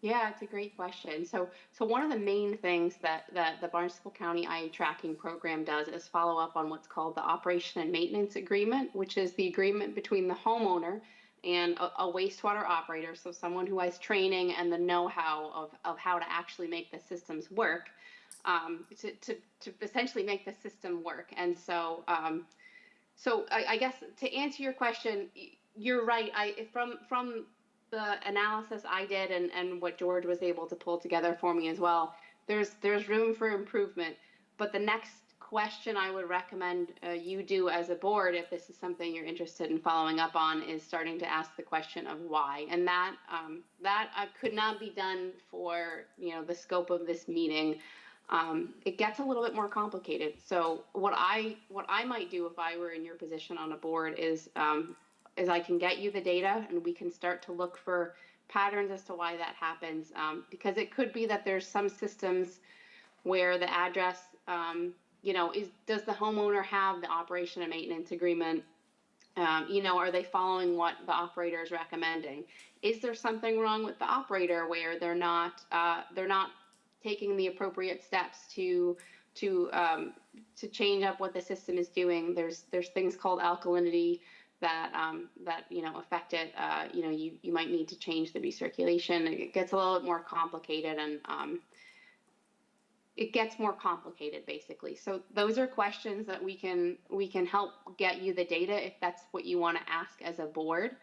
Yeah, it's a great question. So one of the main things that the Barnstable County IA tracking program does is follow up on what's called the operation and maintenance agreement, which is the agreement between the homeowner and a wastewater operator, so someone who has training and the know-how of how to actually make the systems work, to essentially make the system work. And so I guess to answer your question, you're right. From the analysis I did and what George was able to pull together for me as well, there's room for improvement. But the next question I would recommend you do as a board, if this is something you're interested in following up on, is starting to ask the question of why. And that could not be done for the scope of this meeting. It gets a little bit more complicated. So what I might do if I were in your position on a board is I can get you the data and we can start to look for patterns as to why that happens. Because it could be that there's some systems where the address, does the homeowner have the operation and maintenance agreement? Are they following what the operator is recommending? Is there something wrong with the operator where they're not taking the appropriate steps to change up what the system is doing? There's things called alkalinity that affect it. You might need to change the recirculation. It gets a little bit more complicated, and it gets more complicated basically. So those are questions that we can help get you the data if that's what you want to ask as a board.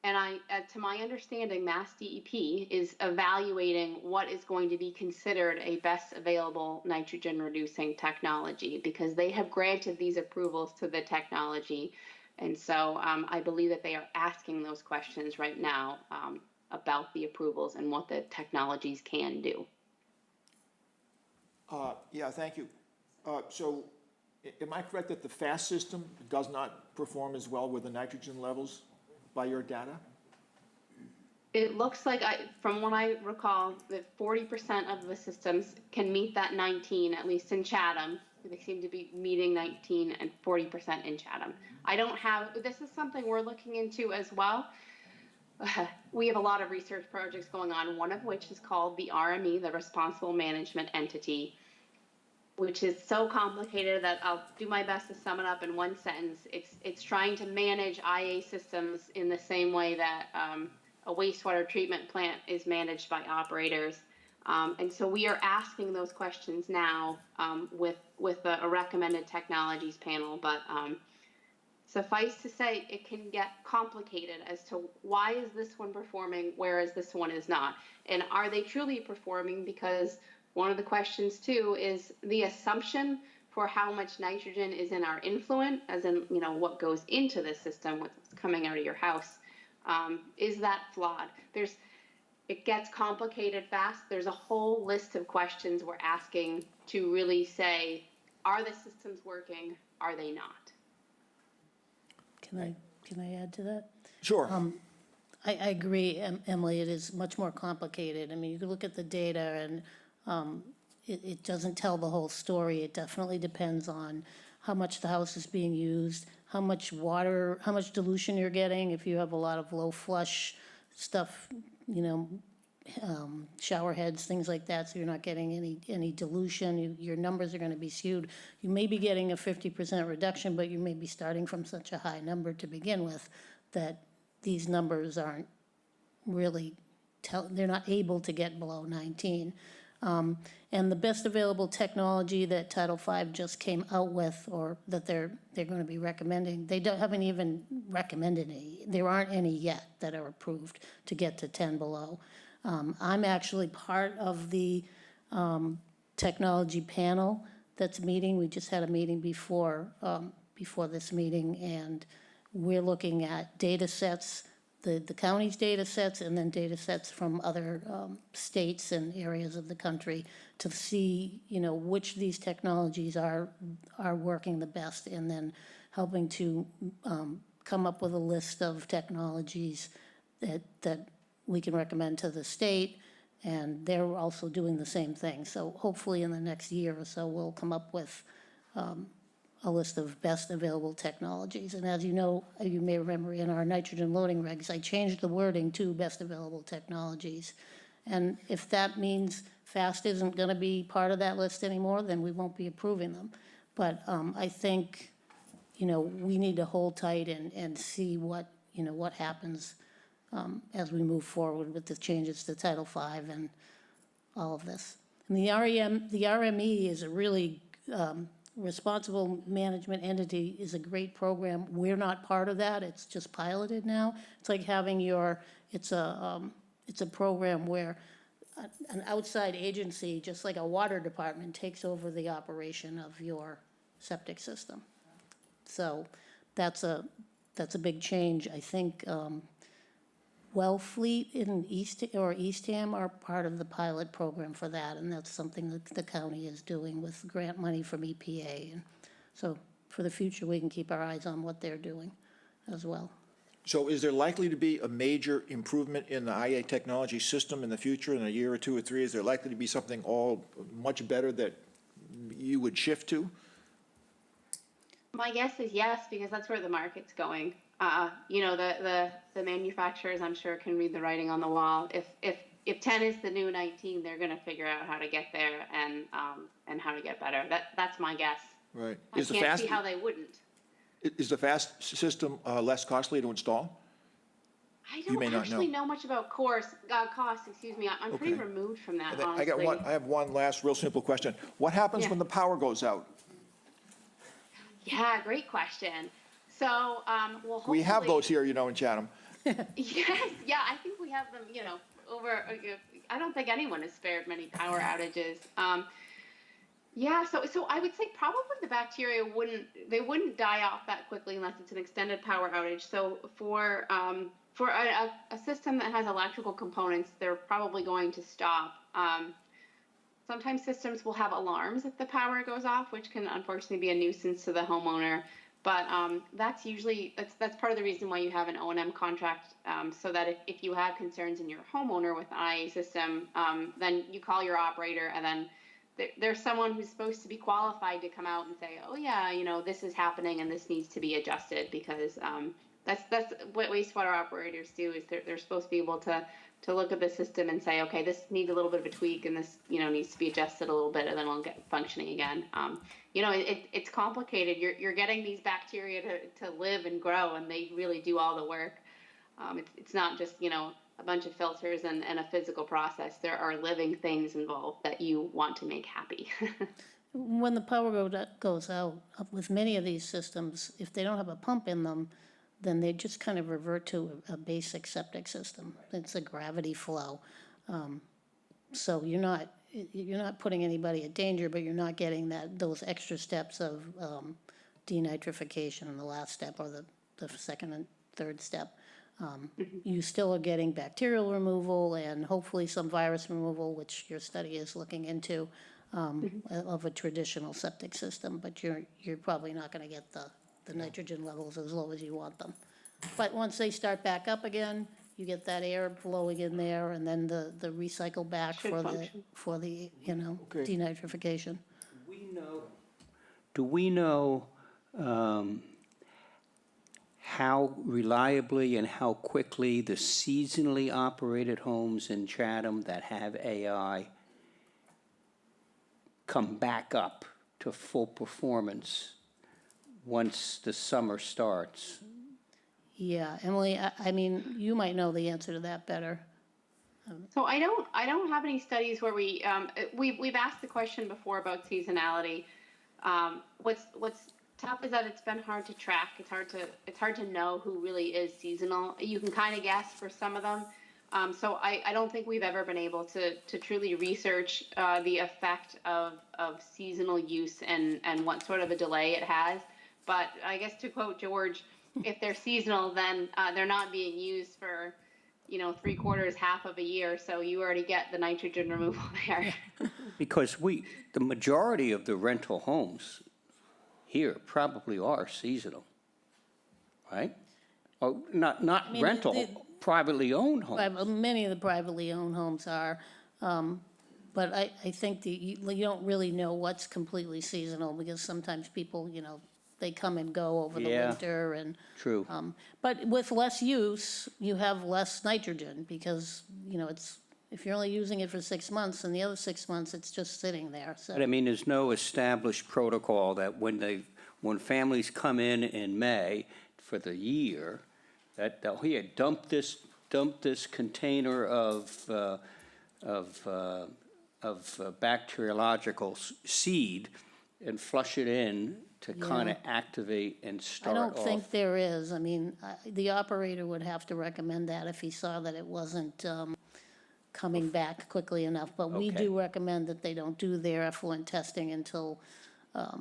And to my understanding, Mass DEP is evaluating what is going to be considered a best available nitrogen reducing technology, because they have granted these approvals to the technology. And so I believe that they are asking those questions right now about the approvals and what the technologies can do. Yeah, thank you. So am I correct that the FAST system does not perform as well with the nitrogen levels by your data? It looks like, from what I recall, that 40% of the systems can meet that 19, at least in Chatham. They seem to be meeting 19 and 40% in Chatham. I don't have, this is something we're looking into as well. We have a lot of research projects going on, one of which is called the RME, the Responsible Management Entity, which is so complicated that I'll do my best to sum it up in one sentence. It's trying to manage IA systems in the same way that a wastewater treatment plant is managed by operators. And so we are asking those questions now with a recommended technologies panel, but suffice to say, it can get complicated as to why is this one performing, whereas this one is not. And are they truly performing? Because one of the questions too is the assumption for how much nitrogen is in our influent, as in, what goes into the system, what's coming out of your house. Is that flawed? It gets complicated fast. There's a whole list of questions we're asking to really say, are the systems working? Are they not? Can I add to that? Sure. I agree, Emily, it is much more complicated. I mean, you can look at the data and it doesn't tell the whole story. It definitely depends on how much the house is being used, how much water, how much dilution you're getting. If you have a lot of low flush stuff, shower heads, things like that, so you're not getting any dilution, your numbers are gonna be skewed. You may be getting a 50% reduction, but you may be starting from such a high number to begin with that these numbers aren't really, they're not able to get below 19. And the best available technology that Title V just came out with, or that they're gonna be recommending, haven't even recommended any. There aren't any yet that are approved to get to 10 below. I'm actually part of the technology panel that's meeting. We just had a meeting before this meeting, and we're looking at data sets, the county's data sets, and then data sets from other states and areas of the country to see, which of these technologies are working the best, and then helping to come up with a list of technologies that we can recommend to the state, and they're also doing the same thing. So hopefully in the next year or so, we'll come up with a list of best available technologies. And as you know, you may remember in our nitrogen loading regs, I changed the wording to best available technologies. And if that means FAST isn't gonna be part of that list anymore, then we won't be approving them. But I think, we need to hold tight and see what happens as we move forward with the changes to Title V and all of this. And the RME is a really responsible management entity is a great program. We're not part of that. It's just piloted now. It's like having it's a program where an outside agency, just like a water department, takes over the operation of your septic system. So that's a big change. I think Wellfleet in Eastham are part of the pilot program for that, and that's something that the county is doing with grant money from EPA. And so for the future, we can keep our eyes on what they're doing as well. So is there likely to be a major improvement in the IA technology system in the future, in a year or 2 or 3? Is there likely to be something all much better that you would shift to? My guess is yes, because that's where the market's going. You know, the manufacturers, I'm sure, can read the writing on the wall. If 10 is the new 19, they're going to figure out how to get there and how to get better. That's my guess. Right. I can't see how they wouldn't. Is the FAST system less costly to install? I You may don't not actually know. know much about cost. Excuse me. I'm pretty Okay. removed from that. And then Honestly, I have one last real simple question. What happens Yeah. when the power goes out? Yeah, great question. So, well, We have hopefully- those here, you know, in Chatham. Yes, yeah, I think we have them, you know, over, I don't think anyone has spared many power outages. Yeah, so I would say probably the bacteria wouldn't die off that quickly unless it's an extended power outage. So for a system that has electrical components, they're probably going to stop. Sometimes systems will have alarms if the power goes off, which can unfortunately be a nuisance to the homeowner. But that's usually that's part of the reason why you have an O&M contract, so that if you have concerns in your homeowner with an IA system, then you call your operator, and then there's someone who's supposed to be qualified to come out and say, oh yeah, you know, this is happening and this needs to be adjusted, because that's what wastewater operators do, is they're supposed to be able to look at the system and say, okay, this needs a little bit of a tweak, and this, you know, needs to be adjusted a little bit, and then we'll get functioning again. You know, it's complicated. You're getting these bacteria to live and grow, and they really do all the work. It's not just, you know, a bunch of filters and a physical process. There are living things involved that you want to make happy. When the power goes out, with many of these systems, if they don't have a pump in them, then they just kind of revert to a basic septic system. It's a gravity flow. So you're not putting anybody at danger, but you're not getting those extra steps of denitrification in the last step, or the second and third step. You still are getting bacterial removal and hopefully some virus removal, which your study is looking into, of a traditional septic system, but you're probably not gonna get the nitrogen levels as low as you want them. But once they start back up again, you get that air flowing in there, and then the recycle back Should for function. the you know, Okay. denitrification. Do we know how reliably and how quickly the seasonally operated homes in Chatham that have AI come back up to full performance once the summer starts? Yeah, Emily, I mean, you might know the answer to that better. So I don't have any studies where we've asked the question before about seasonality. What's tough is that it's been hard to track. It's hard to know who really is seasonal. You can kind of guess for some of them. So I don't think we've ever been able to truly research the effect of seasonal use and what sort of a delay it has. But I guess, to quote George, if they're seasonal, then they're not being used for, you know, 3/4, half of a year. So you already get the nitrogen removal there. Because the majority of the rental homes here probably are seasonal, right? Oh, not mean, rental, privately owned homes. Many of the privately owned homes are, but I think you don't really know what's completely seasonal, because sometimes people, you know, they come and go over the Yeah. winter, and. True. But with less use, you have less nitrogen, because, you know, if you're only using it for 6 months, and the other 6 months, it's just sitting there, so. But I mean, there's no established protocol that when families come in May for the year, that they'll, here, dump this container of bacteriological seed and flush it in to kind of activate and I start don't off. think there is. I mean, the operator would have to recommend that if he saw that it wasn't coming back quickly enough. But we Okay. do recommend that they don't do their effluent testing until a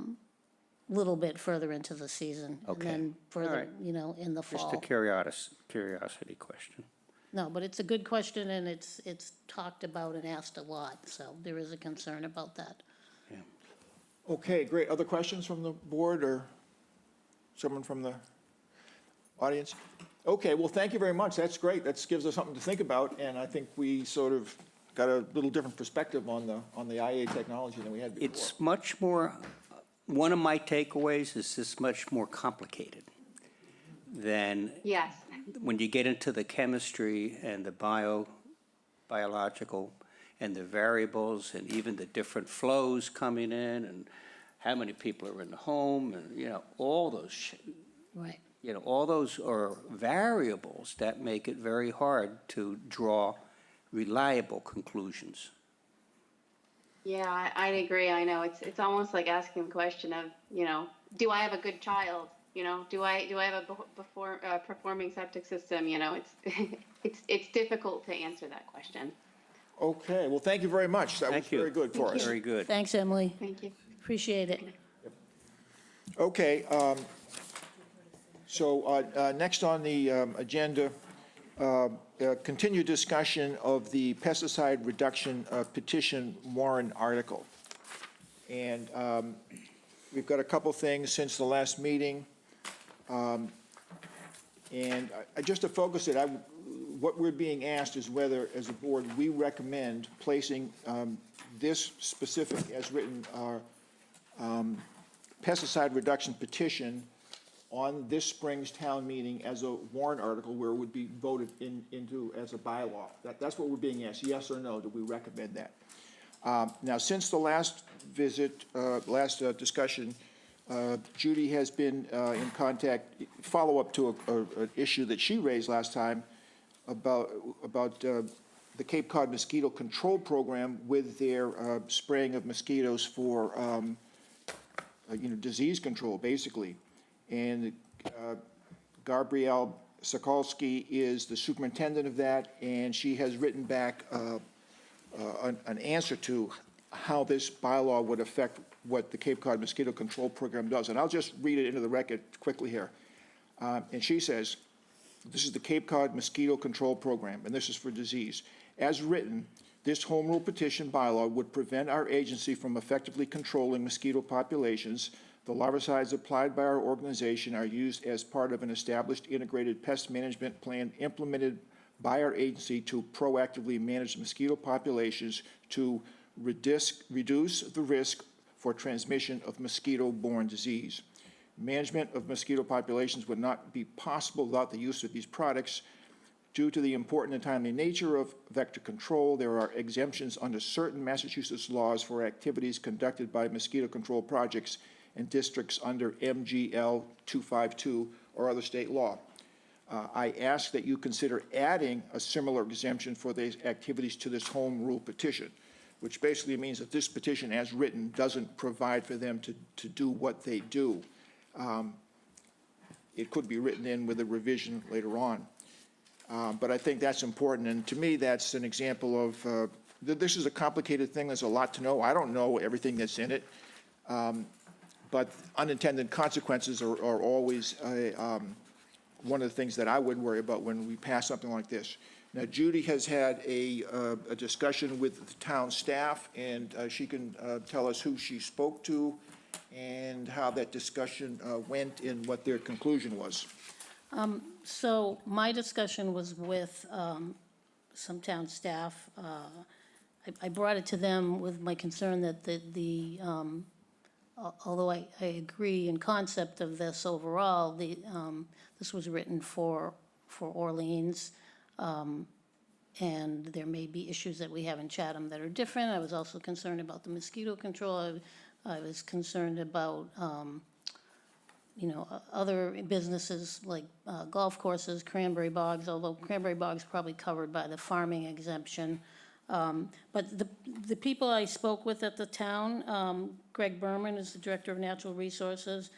little bit further into the season. Okay. And then All further, right. in the Just a fall. curiosity question. No, but it's a good question, and it's talked about and asked a lot, so there is a concern about that. Okay, great. Other questions from the board or someone from the audience? Okay, well, thank you very much. That's great. That gives us something to think about, and I think we sort of got a little different perspective on the IA technology than we had before. It's much more, one of my takeaways is this much more complicated than Yes. when you get into the chemistry and the biological and the variables and even the different flows coming in and how many people are in the home and, all those, Right. all those are variables that make it very hard to draw reliable conclusions. Yeah, I'd agree. I know it's almost like asking the question of, do I have a good child? Do I have a performing septic system? It's difficult to answer that question. Okay, well, thank you very much. That was Thank you. very good for us. Very good. Thanks, Emily. Thank you. Appreciate it. Okay, so next on the agenda, continued discussion of the pesticide reduction petition warrant article. And we've got a couple things since the last meeting. And just to focus it, what we're being asked is whether, as a board, we recommend placing this specific, as written, pesticide reduction petition on this spring's town meeting as a warrant article where it would be voted into as a bylaw. That's what we're being asked, yes or no, do we recommend that? Now, since the last visit, discussion, Judy has been in contact, follow-up to an issue that she raised last time about the Cape Cod Mosquito Control Program with their spraying of mosquitoes for, disease control, basically. And Gabrielle Sokolsky is the superintendent of that, and she has written back an answer to how this bylaw would affect what the Cape Cod Mosquito Control Program does. And I'll just read it into the record quickly here. And she says, this is the Cape Cod Mosquito Control Program, and this is for disease. As written, this home rule petition bylaw would prevent our agency from effectively controlling mosquito populations. The larvicides applied by our organization are used as part of an established integrated pest management plan implemented by our agency to proactively manage mosquito populations to reduce the risk for transmission of mosquito-borne disease. Management of mosquito populations would not be possible without the use of these products. Due to the important and timely nature of vector control, there are exemptions under certain Massachusetts laws for activities conducted by mosquito control projects in districts under MGL 252 or other state law. I ask that you consider adding a similar exemption for these activities to this home rule petition, which basically means that this petition as written doesn't provide for them to do what they do. It could be written in with a revision later on. But I think that's important, and to me, that's an example of, this is a complicated thing, there's a lot to know. I don't know everything that's in it, but unintended consequences are always one of the things that I would worry about when we pass something like this. Now, Judy has had a discussion with the town staff, and she can tell us who she spoke to and how that discussion went and what their conclusion was. So my discussion was with some town staff. I brought it to them with my concern that although I agree in concept of this overall, this was written for Orleans, and there may be issues that we have in Chatham that are different. I was also concerned about the mosquito control. I was concerned about, other businesses like golf courses, cranberry bogs, although cranberry bogs probably covered by the farming exemption. But the people I spoke with at the town, Greg Berman is the Director of Natural Resources,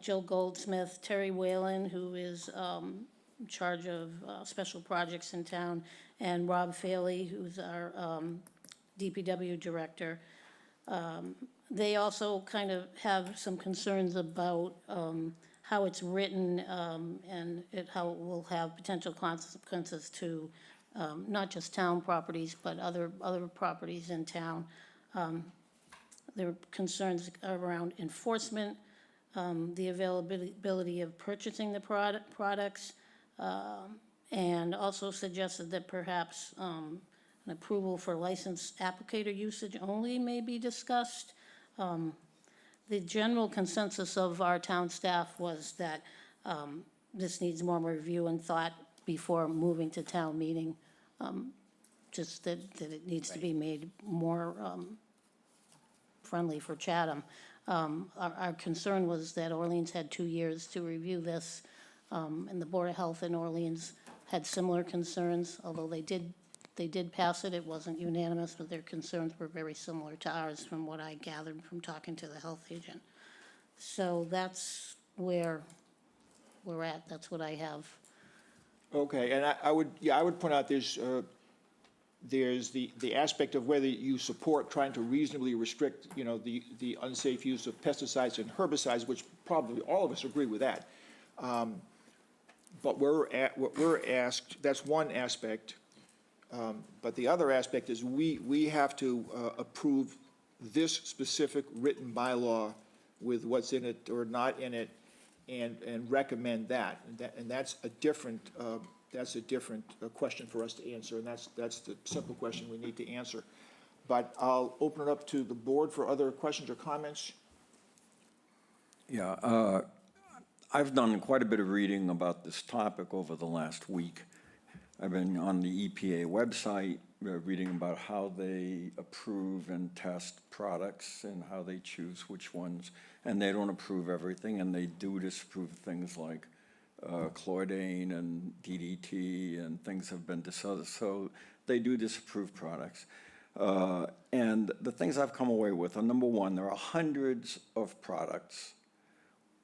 Jill Goldsmith, Terry Whalen, who is in charge of special projects in town, and Rob Faley, who's our DPW Director. They also kind of have some concerns about how it's written and how it will have potential consequences to not just town properties, but other properties in town. There are concerns around enforcement, the availability of purchasing the products, and also suggested that perhaps an approval for licensed applicator usage only may be discussed. The general consensus of our town staff was that this needs more review and thought before moving to town meeting. Just that it needs to be made more friendly for Chatham. Our concern was that Orleans had 2 years to review this, and the Board of Health in Orleans had similar concerns, although they did pass it. It wasn't unanimous, but their concerns were very similar to ours from what I gathered from talking to the health agent. So that's where we're at. That's what I have. Okay, and I would point out there's the aspect of whether you support trying to reasonably restrict, the unsafe use of pesticides and herbicides, which probably all of us agree with that. But what we're asked, that's one aspect. But the other aspect is we have to approve this specific written bylaw with what's in it or not in it, and recommend that. And that's a different question for us to answer, and that's the simple question we need to answer. But I'll open it up to the board for other questions or comments. Yeah, I've done quite a bit of reading about this topic over the last week. I've been on the EPA website, reading about how they approve and test products and how they choose which ones. And they don't approve everything, and they do disapprove things like chlordane and DDT, and things have been decided. So they do disapprove products. And the things I've come away with are, number one, there are hundreds of products,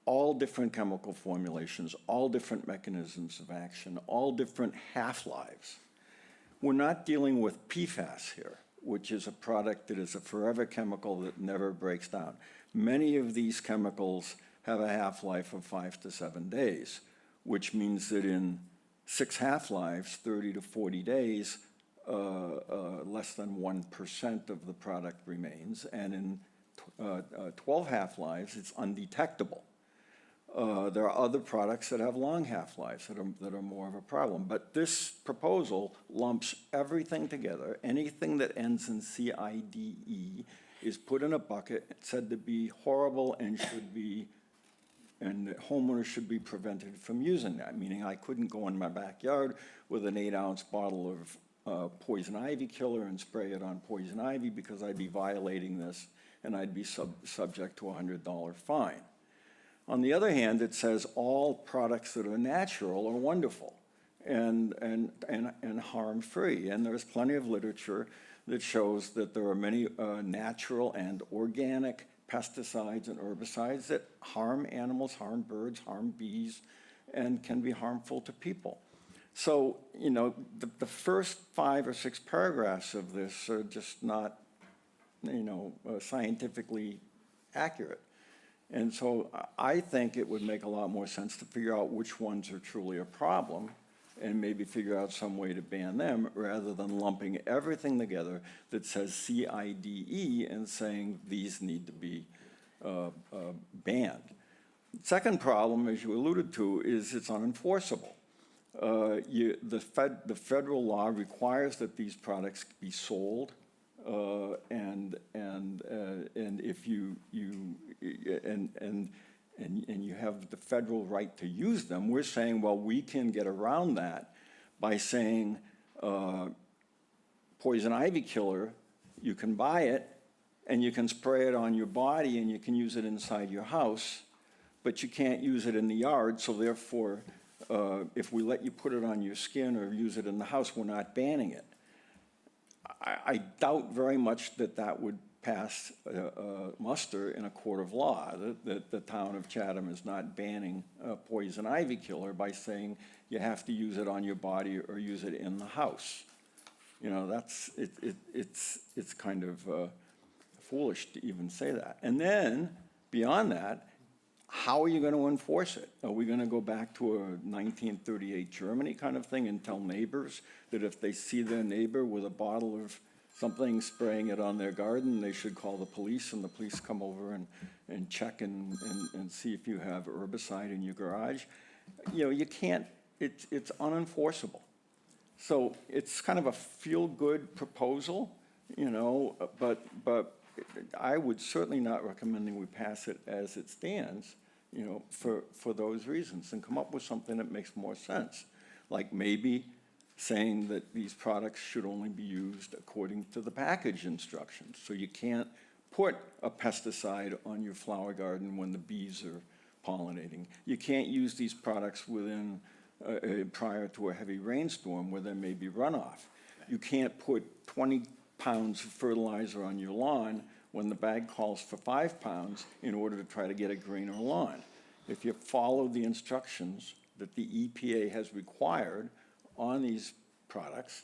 all different chemical formulations, all different mechanisms of action, all different half-lives. We're not dealing with PFAS here, which is a product that is a forever chemical that never breaks down. Many of these chemicals have a half-life of 5 to 7 days, which means that in 6 half-lives, 30 to 40 days, less than 1% of the product remains, and in 12 half-lives, it's undetectable. There are other products that have long half-lives that are more of a problem. But this proposal lumps everything together. Anything that ends in CIDE is put in a bucket, said to be horrible, and the homeowners should be prevented from using that, meaning I couldn't go in my backyard with an 8-ounce bottle of poison ivy killer and spray it on poison ivy, because I'd be violating this and I'd be subject to a $100 fine. On the other hand, it says all products that are natural are wonderful and harm-free. And there's plenty of literature that shows that there are many natural and organic pesticides and herbicides that harm animals, harm birds, harm bees, and can be harmful to people. So, the first 5 or 6 paragraphs of this are just not, scientifically accurate. And so I think it would make a lot more sense to figure out which ones are truly a problem and maybe figure out some way to ban them, rather than lumping everything together that says CIDE and saying these need to be banned. Second problem, as you alluded to, is it's unenforceable. The federal law requires that these products be sold, and if you have the federal right to use them. We're saying, well, we can get around that by saying poison ivy killer, you can buy it and you can spray it on your body and you can use it inside your house, but you can't use it in the yard. So therefore, if we let you put it on your skin or use it in the house, we're not banning it. I doubt very much that that would pass muster in a court of law, that the town of Chatham is not banning poison ivy killer by saying you have to use it on your body or use it in the house. You know, it's kind of foolish to even say that. And then, beyond that, how are you going to enforce it? Are we going to go back to a 1938 Germany kind of thing and tell neighbors that if they see their neighbor with a bottle of something spraying it on their garden, they should call the police, and the police come over and check and see if you have herbicide in your garage? You know, you can't, it's unenforceable. So it's kind of a feel-good proposal, you know, but I would certainly not recommending we pass it as it stands, you know, for those reasons, and come up with something that makes more sense. Like maybe saying that these products should only be used according to the package instructions. So you can't put a pesticide on your flower garden when the bees are pollinating. You can't use these products within prior to a heavy rainstorm where there may be runoff. You can't put 20 pounds of fertilizer on your lawn when the bag calls for 5 pounds in order to try to get a greener lawn. If you follow the instructions that the EPA has required on these products,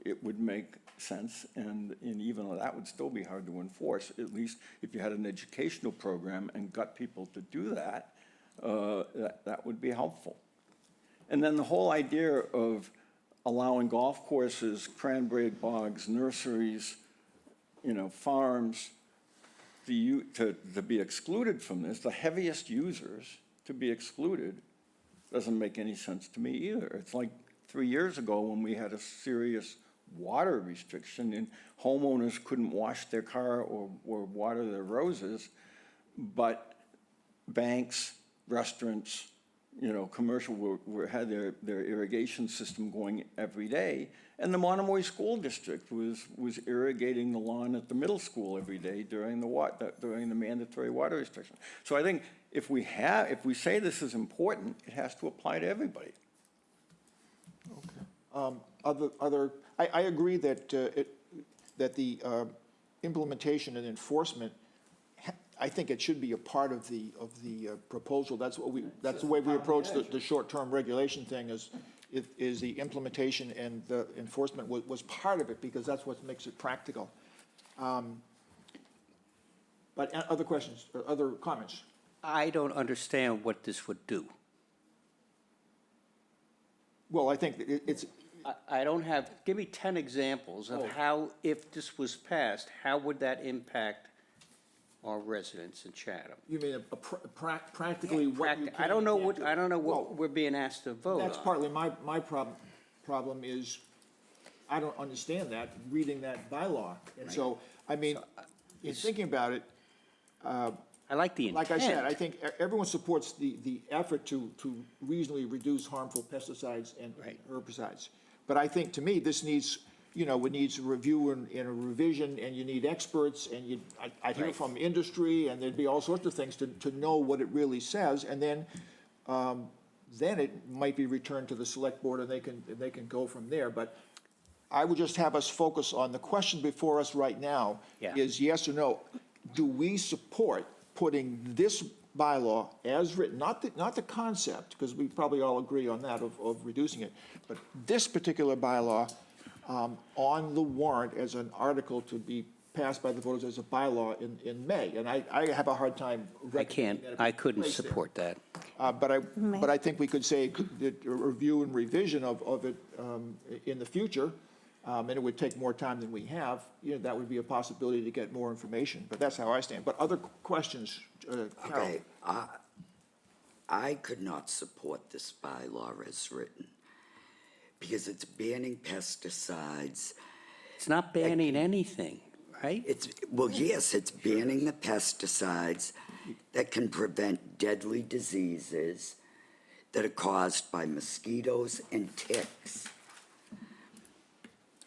it would make sense, and even though that would still be hard to enforce, at least if you had an educational program and got people to do that, that would be helpful. And then the whole idea of allowing golf courses, cranberry bogs, nurseries, you know, farms to be excluded from this, the heaviest users to be excluded, doesn't make any sense to me either. It's like 3 years ago when we had a serious water restriction and homeowners couldn't wash their car or water their roses, but banks, restaurants, you know, commercial had their irrigation system going every day, and the Monomoy School District was irrigating the lawn at the middle school every day during the mandatory water restriction. So I think if we say this is important, it has to apply to everybody. I agree that that the implementation and enforcement, I think it should be a part of the proposal. That's the way we approach the short-term regulation thing is the implementation, and the enforcement was part of it because that's what makes it practical. But other questions or other comments? I don't understand what this would do. Well, I think it's. I don't have, give me 10 examples of how, if this was passed, how would that impact our residents in Chatham? You mean practically what you can, I don't know what, do. I don't know what Well, we're being asked to vote on. That's partly my problem is, I don't understand that, reading that bylaw. And so, I mean, in thinking about it, I like the intent. like I said, I think everyone supports the effort to reasonably reduce harmful pesticides and herbicides. But I think, to me, this needs, you know, it needs a review and a revision, and you need experts, and I'd hear from industry, and there'd be all sorts of things to know what it really says, and then it might be returned to the select board, and they can go from there. But I would just have us focus on the question before us right now is yes or no. Do we support putting this bylaw as written, not the concept, because we probably all agree on that of reducing it, but this particular bylaw on the warrant as an article to be passed by the voters as a bylaw in May? And I have a hard time. I couldn't support that. But I think we could say that a review and revision of it in the future, and it would take more time than we have, you know, that would be a possibility to get more information. But that's how I stand. But other questions, Carol? Okay, I could not support this bylaw as written because it's banning pesticides. It's not banning anything, right? Well, yes, it's banning the pesticides that can prevent deadly diseases that are caused by mosquitoes and ticks.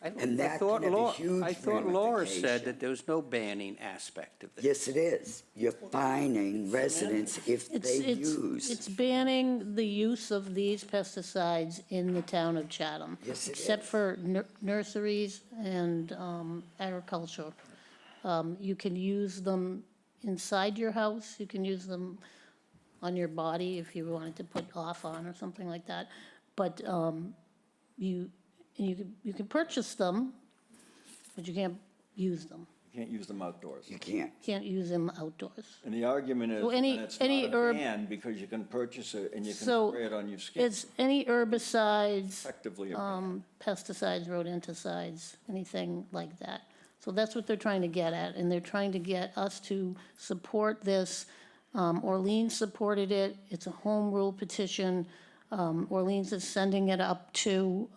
And that can have a huge I thought Laura said ramification. that there was no banning aspect of this. Yes, it is. You're fining residents if they use. It's banning the use of these pesticides in the town of Chatham. Yes, it Except is. for nurseries and agriculture. You can use them inside your house, you can use them on your body if you wanted to put off on or something like that. But you can purchase them, but you can't use them. You can't use them outdoors. You can't. Can't use them outdoors. And the argument is So any- that it's any not a herb- ban because you can purchase it and you can So spray it on your skin. it's any herbicides, Effectively a ban. pesticides, rodenticides, anything like that. So that's what they're trying to get at, and they're trying to get us to support this. Orleans supported it. It's a home rule petition. Orleans is sending it up to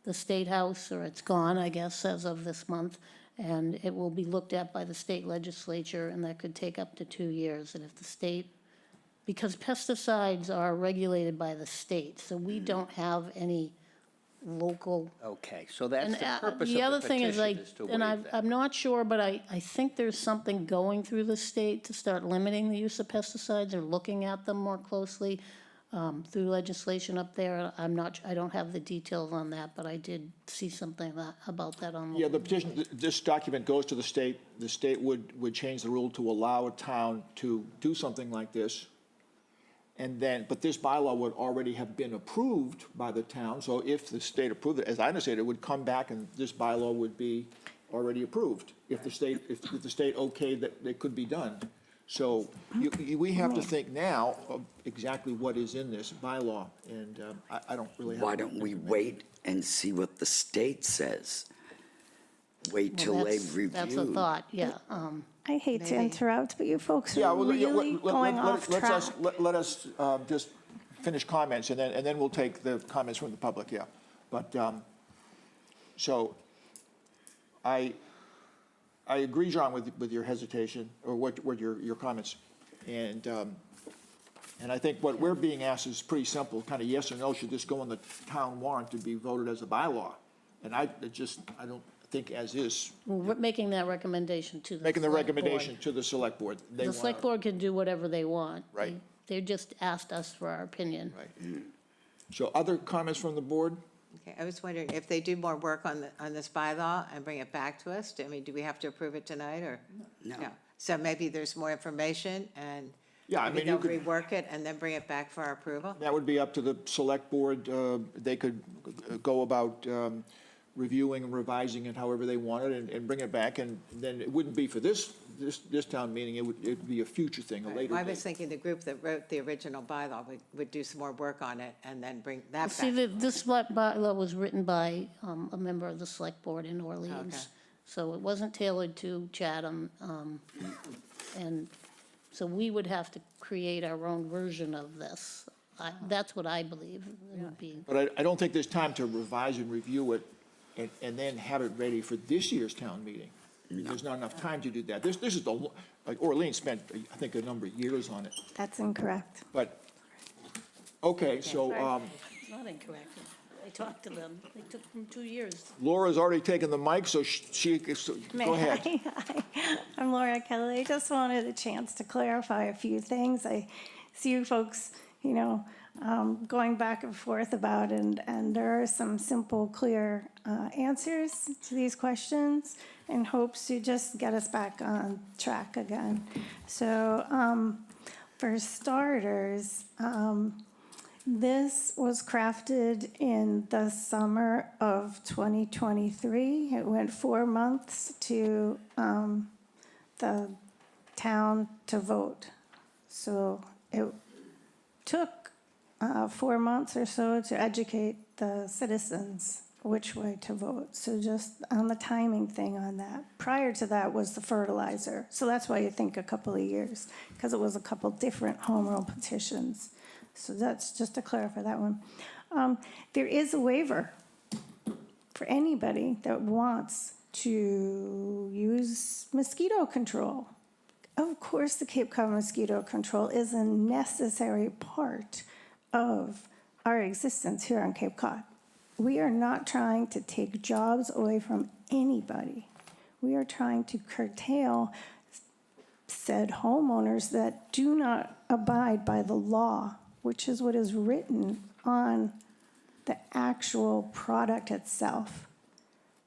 the State House, or it's gone, I guess, as of this month. And it will be looked at by the state legislature, and that could take up to 2 years. And if the state, because pesticides are regulated by the state, so we don't have any local. Okay, so that's And the purpose the of other the thing is, petition, is to waive and that. I'm not sure, but I think there's something going through the state to start limiting the use of pesticides or looking at them more closely through legislation up there. I don't have the details on that, but I did see something about that on. Yeah, the petition, this document goes to the state. The state would change the rule to allow a town to do something like this. And then, but this bylaw would already have been approved by the town, so if the state approved it, as I understand it, would come back and this bylaw would be already approved, if the state, if the state okayed that it could be done. So we have to think now of exactly what is in this bylaw, and I don't really have. Why don't we wait and see what the state says? Wait till Well, they've reviewed. That's a thought, yeah. I hate to interrupt, but you folks Yeah, are well, really going off track. let us just finish comments, and then we'll take the comments from the public, yeah. But, so, I agree, John, with your hesitation, or what your comments. And I think what we're being asked is pretty simple, kind of yes or no, should this go on the town warrant to be voted as a bylaw? And I don't think as is, We're making that recommendation to the making the select board. recommendation to the select board. They The select wanna- board can do whatever they want. Right. They just asked us for our opinion. Right. So other comments from the board? Okay, I was wondering if they do more work on this bylaw and bring it back to us, I mean, do we have to approve it tonight, or? No. So maybe there's more information, and Yeah, I maybe mean, you they'll could, rework it and then bring it back for our approval? that would be up to the select board. They could go about reviewing and revising it however they want it and bring it back. And then it wouldn't be for this town meeting, it'd be a future thing, a later I was date. thinking the group that wrote the original bylaw would do some more work on it and then bring that See, back. this bylaw was written by a member of the select board in Orleans. Okay. So it wasn't tailored to Chatham. And so we would have to create our own version of this. That's what I believe it would be. But I don't think there's time to revise and review it and then have it ready for this year's town meeting. There's not enough time to do that. This is like Orleans spent, I think, a number of years on it. That's incorrect. But, okay, so It's not incorrect. I talked to them. It took them 2 years. Laura's already taken the mic, so go ahead. I'm Laura Kelly. I just wanted a chance to clarify a few things. I see you folks, going back and forth about, and there are some simple, clear answers to these questions in hopes to just get us back on track again. So for starters, this was crafted in the summer of 2023. It went 4 months to the town to vote. So it took 4 months or so to educate the citizens which way to vote. So just on the timing thing on that. Prior to that was the fertilizer. So that's why you think a couple of years, because it was a couple different home rule petitions. So that's just to clarify that one. There is a waiver for anybody that wants to use mosquito control. Of course, the Cape Cod mosquito control is a necessary part of our existence here on Cape Cod. We are not trying to take jobs away from anybody. We are trying to curtail said homeowners that do not abide by the law, which is what is written on the actual product itself.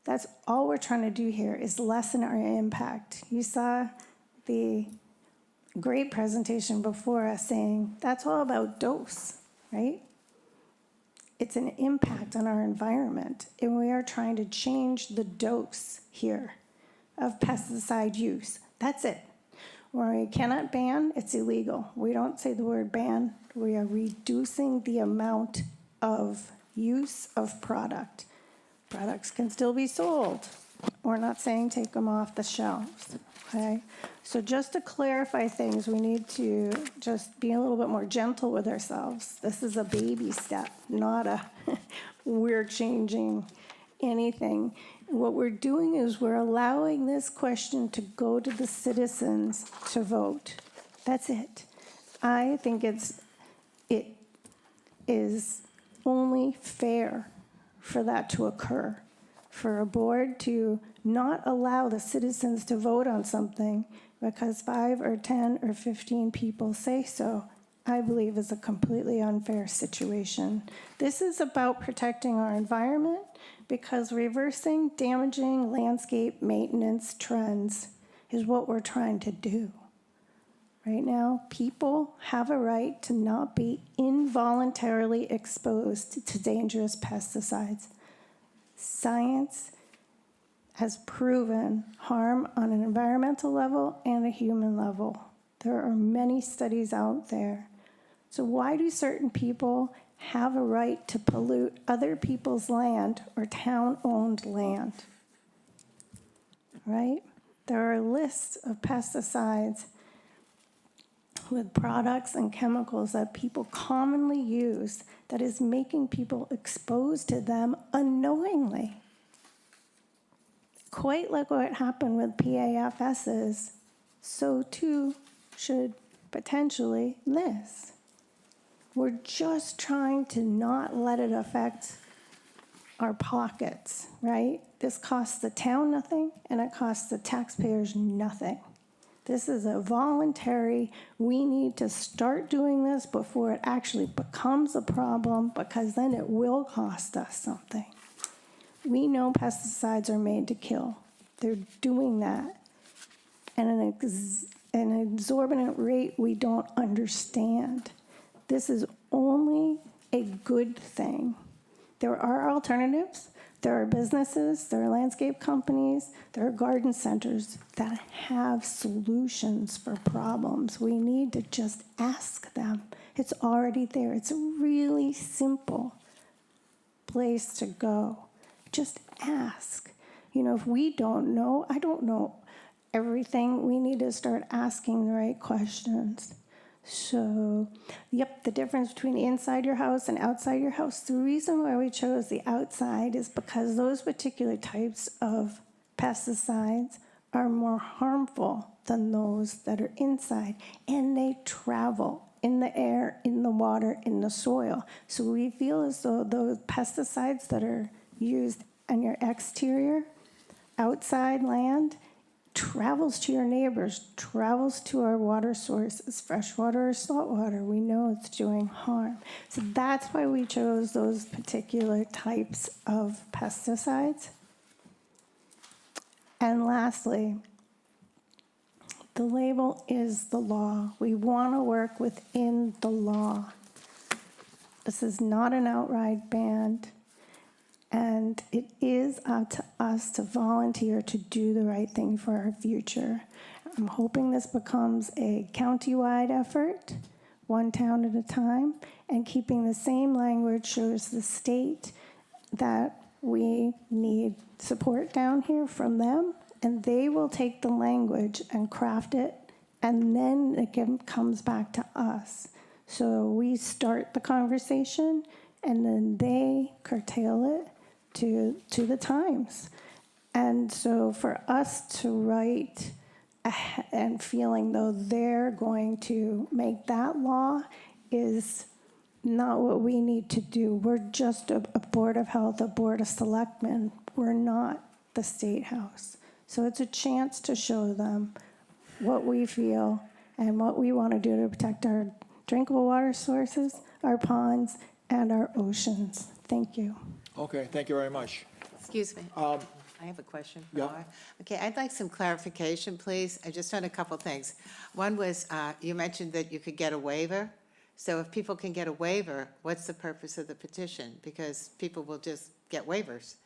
That's all we're trying to do here, is lessen our impact. You saw the great presentation before us saying that's all about dose, right? It's an impact on our environment, and we are trying to change the dose here of pesticide use. That's it. Where we cannot ban, it's illegal. We don't say the word ban. We are reducing the amount of use of product. Products can still be sold. We're not saying take them off the shelves, okay? So just to clarify things, we need to just be a little bit more gentle with ourselves. This is a baby step, not a we're changing anything. What we're doing is we're allowing this question to go to the citizens to vote. That's it. I think it is only fair for that to occur, for a board to not allow the citizens to vote on something because 5 or 10 or 15 people say so, I believe is a completely unfair situation. This is about protecting our environment because reversing damaging landscape maintenance trends is what we're trying to do. Right now, people have a right to not be involuntarily exposed to dangerous pesticides. Science has proven harm on an environmental level and a human level. There are many studies out there. So why do certain people have a right to pollute other people's land or town-owned land? Right? There are lists of pesticides with products and chemicals that people commonly use that is making people exposed to them unknowingly. Quite like what happened with PAFSs, so too should potentially this. We're just trying to not let it affect our pockets, right? This costs the town nothing, and it costs the taxpayers nothing. This is a voluntary, we need to start doing this before it actually becomes a problem, because then it will cost us something. We know pesticides are made to kill. They're doing that at an exorbitant rate we don't understand. This is only a good thing. There are alternatives. There are businesses, there are landscape companies, there are garden centers that have solutions for problems. We need to just ask them. It's already there. It's a really simple place to go. Just ask. You know, if we don't know, I don't know everything. We need to start asking the right questions. So, yep, the difference between inside your house and outside your house. The reason why we chose the outside is because those particular types of pesticides are more harmful than those that are inside, and they travel in the air, in the water, in the soil. So we feel as though those pesticides that are used on your exterior, outside land, travels to your neighbors, travels to our water sources, freshwater or saltwater. We know it's doing harm. So that's why we chose those particular types of pesticides. And lastly, the label is the law. We want to work within the law. This is not an outright ban. And it is up to us to volunteer to do the right thing for our future. I'm hoping this becomes a county-wide effort, one town at a time, and keeping the same language shows the state that we need support down here from them, and they will take the language and craft it, and then it comes back to us. So we start the conversation, and then they curtail it to the times. And so for us to write and feeling though they're going to make that law is not what we need to do. We're just a Board of Health, a Board of Selectmen. We're not the State House. So it's a chance to show them what we feel and what we want to do to protect our drinkable water sources, our ponds, and our oceans. Thank you. Okay, thank you very much. Excuse me. I have a question for Yeah. Laura. Okay, I'd like some clarification, please. I just on a couple things. One was, you mentioned that you could get a waiver. So if people can get a waiver, what's the purpose of the petition? Because people will just get waivers.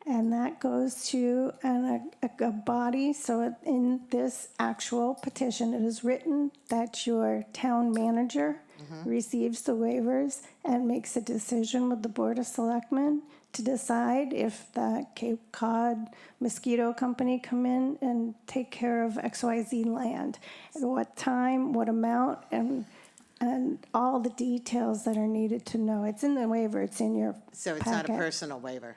And that goes to a body, so in this actual petition, it is written that your town manager receives the waivers and makes a decision with the Board of Selectmen to decide if the Cape Cod Mosquito Company come in and take care of XYZ land, at what time, what amount, and all the details that are needed to know. It's in the waiver, it's in your So it's not a packet. personal waiver?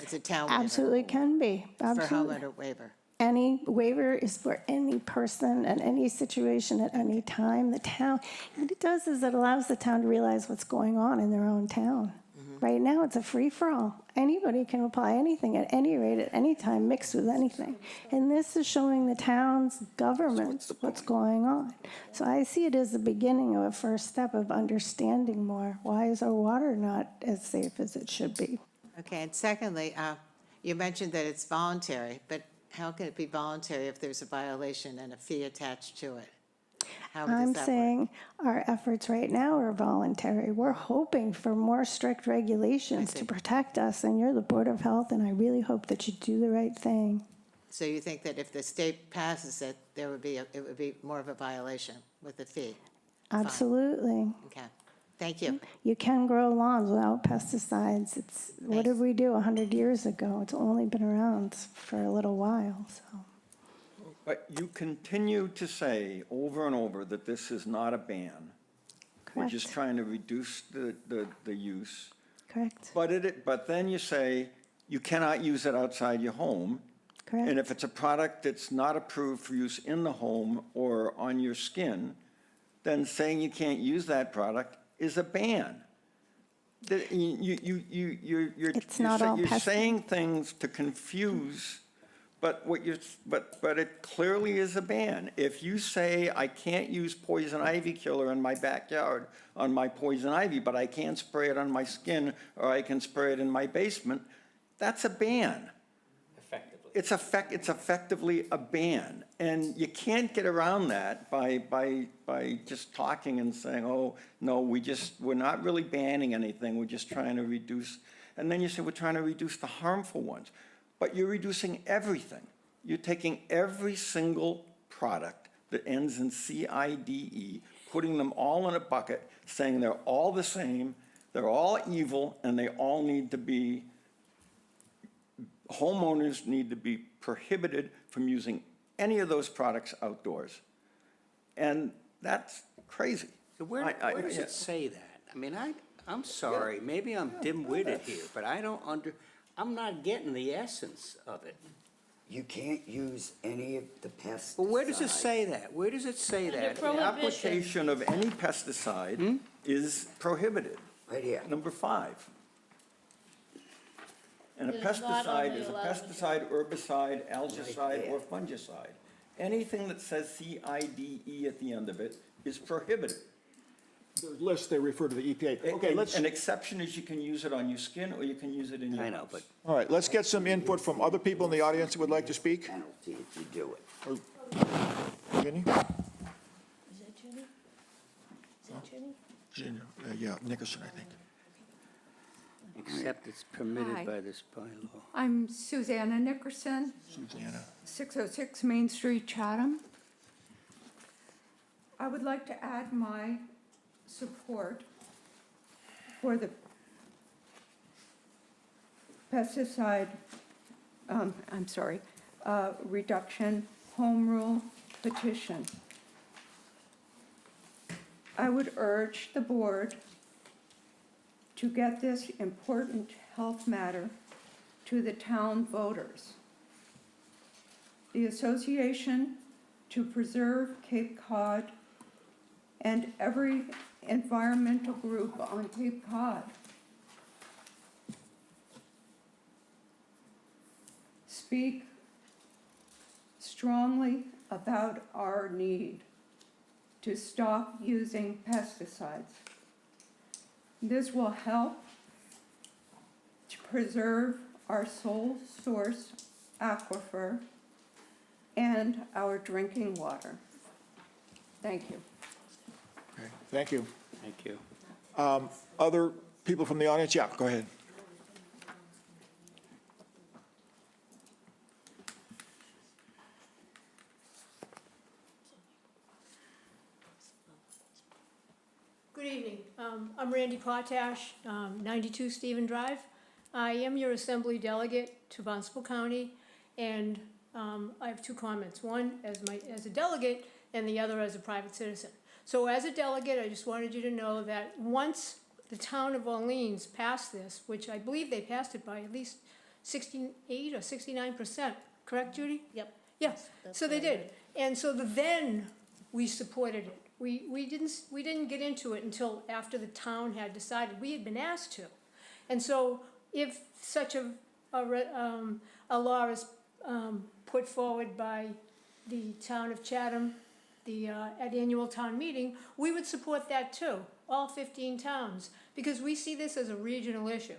It's a town waiver? Absolutely can be, For absolutely. homeowner waiver? Any waiver is for any person and any situation at any time. The town, what it does is it allows the town to realize what's going on in their own town. Right now, it's a free-for-all. Anybody can apply anything at any rate, at any time, mixed with anything. And this is showing the town's government what's going on. So I see it as the beginning of a first step of understanding more. Why is our water not as safe as it should be? Okay, and secondly, you mentioned that it's voluntary, but how can it be voluntary if there's a violation and a fee attached to it? How does I'm that work? saying our efforts right now are voluntary. We're hoping for more strict regulations to protect us, and you're the Board of Health, and I really hope that you do the right thing. So you think that if the state passes it, it would be more of a violation with the fee? Absolutely. Okay, thank you. You can grow lawns without pesticides. What did we do 100 years ago? It's only been around for a little while, so. But you continue to say over and over that this is not a ban. We're just Correct. trying to reduce the use. Correct. But then you say you cannot use it outside your home. Correct. And if it's a product that's not approved for use in the home or on your skin, then saying you can't use that product is a ban. It's not all You're pest- saying things to confuse, but it clearly is a ban. If you say I can't use poison ivy killer in my backyard on my poison ivy, but I can spray it on my skin or I can spray it in my basement, that's a ban. It's effectively a ban, and you can't get around that by just talking and saying, oh, no, we're not really banning anything, we're just trying to reduce, and then you say we're trying to reduce the harmful ones. But you're reducing everything. You're taking every single product that ends in CIDE, putting them all in a bucket, saying they're all the same, they're all evil, and they all need to be homeowners need to be prohibited from using any of those products outdoors. And that's crazy. So where does yeah. it say that? I mean, I'm sorry, maybe I'm dim-witted here, but I'm not getting the essence of it. You can't use any of the pesticides. Well, where does it say that? Where does it say that? The application of any pesticide is prohibited. Right here. Number 5. And a It is not pesticide only is a allowed in- pesticide, herbicide, algicide, there. or fungicide. Anything that says CIDE at the end of it is prohibited. The list, they refer to the EPA. Okay, let's, An exception is you can use it on your skin or you can use it in your I know, house. but all right, let's get some input from other people in the audience that would like to speak. Penalty if you do it. Ginny? Is that Judy? Is that Judy? Ginny, yeah, Nickerson, I think. except it's permitted Hi. by this bylaw. I'm Susanna Nickerson, Susanna. 606 Main Street, Chatham. I would like to add my support for the pesticide, reduction home rule petition. I would urge the board to get this important health matter to the town voters. The Association to Preserve Cape Cod and every environmental group on Cape Cod. Speak strongly about our need to stop using pesticides. This will help to preserve our sole source aquifer and our drinking water. Thank you. Okay, thank you. Thank you. Other people from the audience? Yeah, go ahead. Good evening. I'm Randy Potash, 92 Stephen Drive. I am your assembly delegate to Barnstable County, and I have two comments. One as a delegate, and the other as a private citizen. So as a delegate, I just wanted you to know that once the town of Orleans passed this, which I believe they passed it by at least 68 or 69%, correct, Judy? Yep. Yeah, That's so they what I did. read. And so then we supported it. We didn't get into it until after the town had decided. We had been asked to. And so if such a law is put forward by the town of Chatham, at annual town meeting, we would support that too, all 15 towns, because we see this as a regional issue.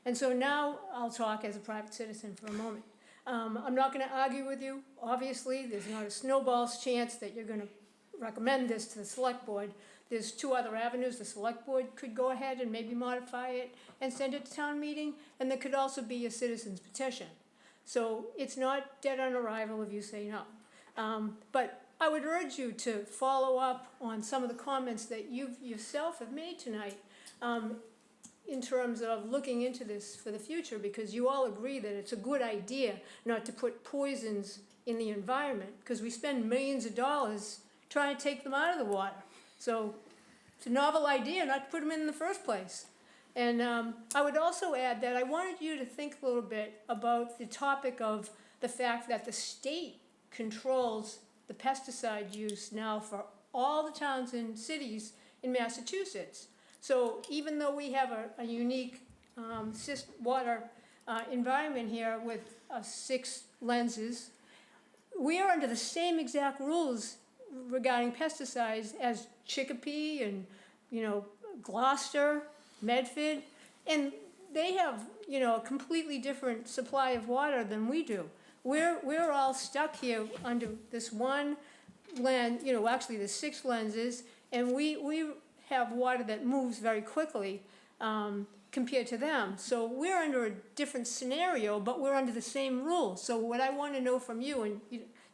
And so now I'll talk as a private citizen for a moment. I'm not gonna argue with you. Obviously, there's not a snowball's chance that you're gonna recommend this to the select board. There's two other avenues. The select board could go ahead and maybe modify it and send it to town meeting, and there could also be a citizen's petition. So it's not dead on arrival if you say no. But I would urge you to follow up on some of the comments that you yourself have made tonight in terms of looking into this for the future, because you all agree that it's a good idea not to put poisons in the environment, because we spend millions of dollars trying to take them out of the water. So it's a novel idea not to put them in the first place. And I would also add that I wanted you to think a little bit about the topic of the fact that the state controls the pesticide use now for all the towns and cities in Massachusetts. So even though we have a unique water environment here with 6 lenses, we are under the same exact rules regarding pesticides as Chicopee and, Gloucester, Medford, and they have, a completely different supply of water than we do. We're all stuck here under this one lens, actually there's 6 lenses, and we have water that moves very quickly compared to them. So we're under a different scenario, but we're under the same rules. So what I want to know from you, and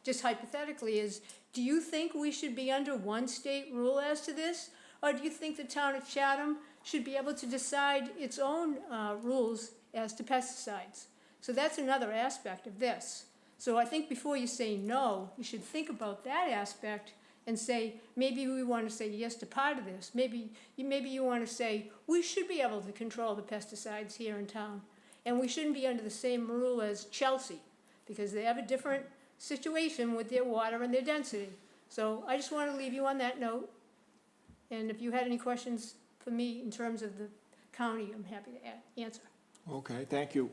just hypothetically, is do you think we should be under one state rule as to this? Or do you think the town of Chatham should be able to decide its own rules as to pesticides? So that's another aspect of this. So I think before you say no, you should think about that aspect and say, maybe we want to say yes to part of this. Maybe you want to say, we should be able to control the pesticides here in town. And we shouldn't be under the same rule as Chelsea, because they have a different situation with their water and their density. So I just want to leave you on that note. And if you had any questions for me in terms of the county, I'm happy to answer. Okay, thank you.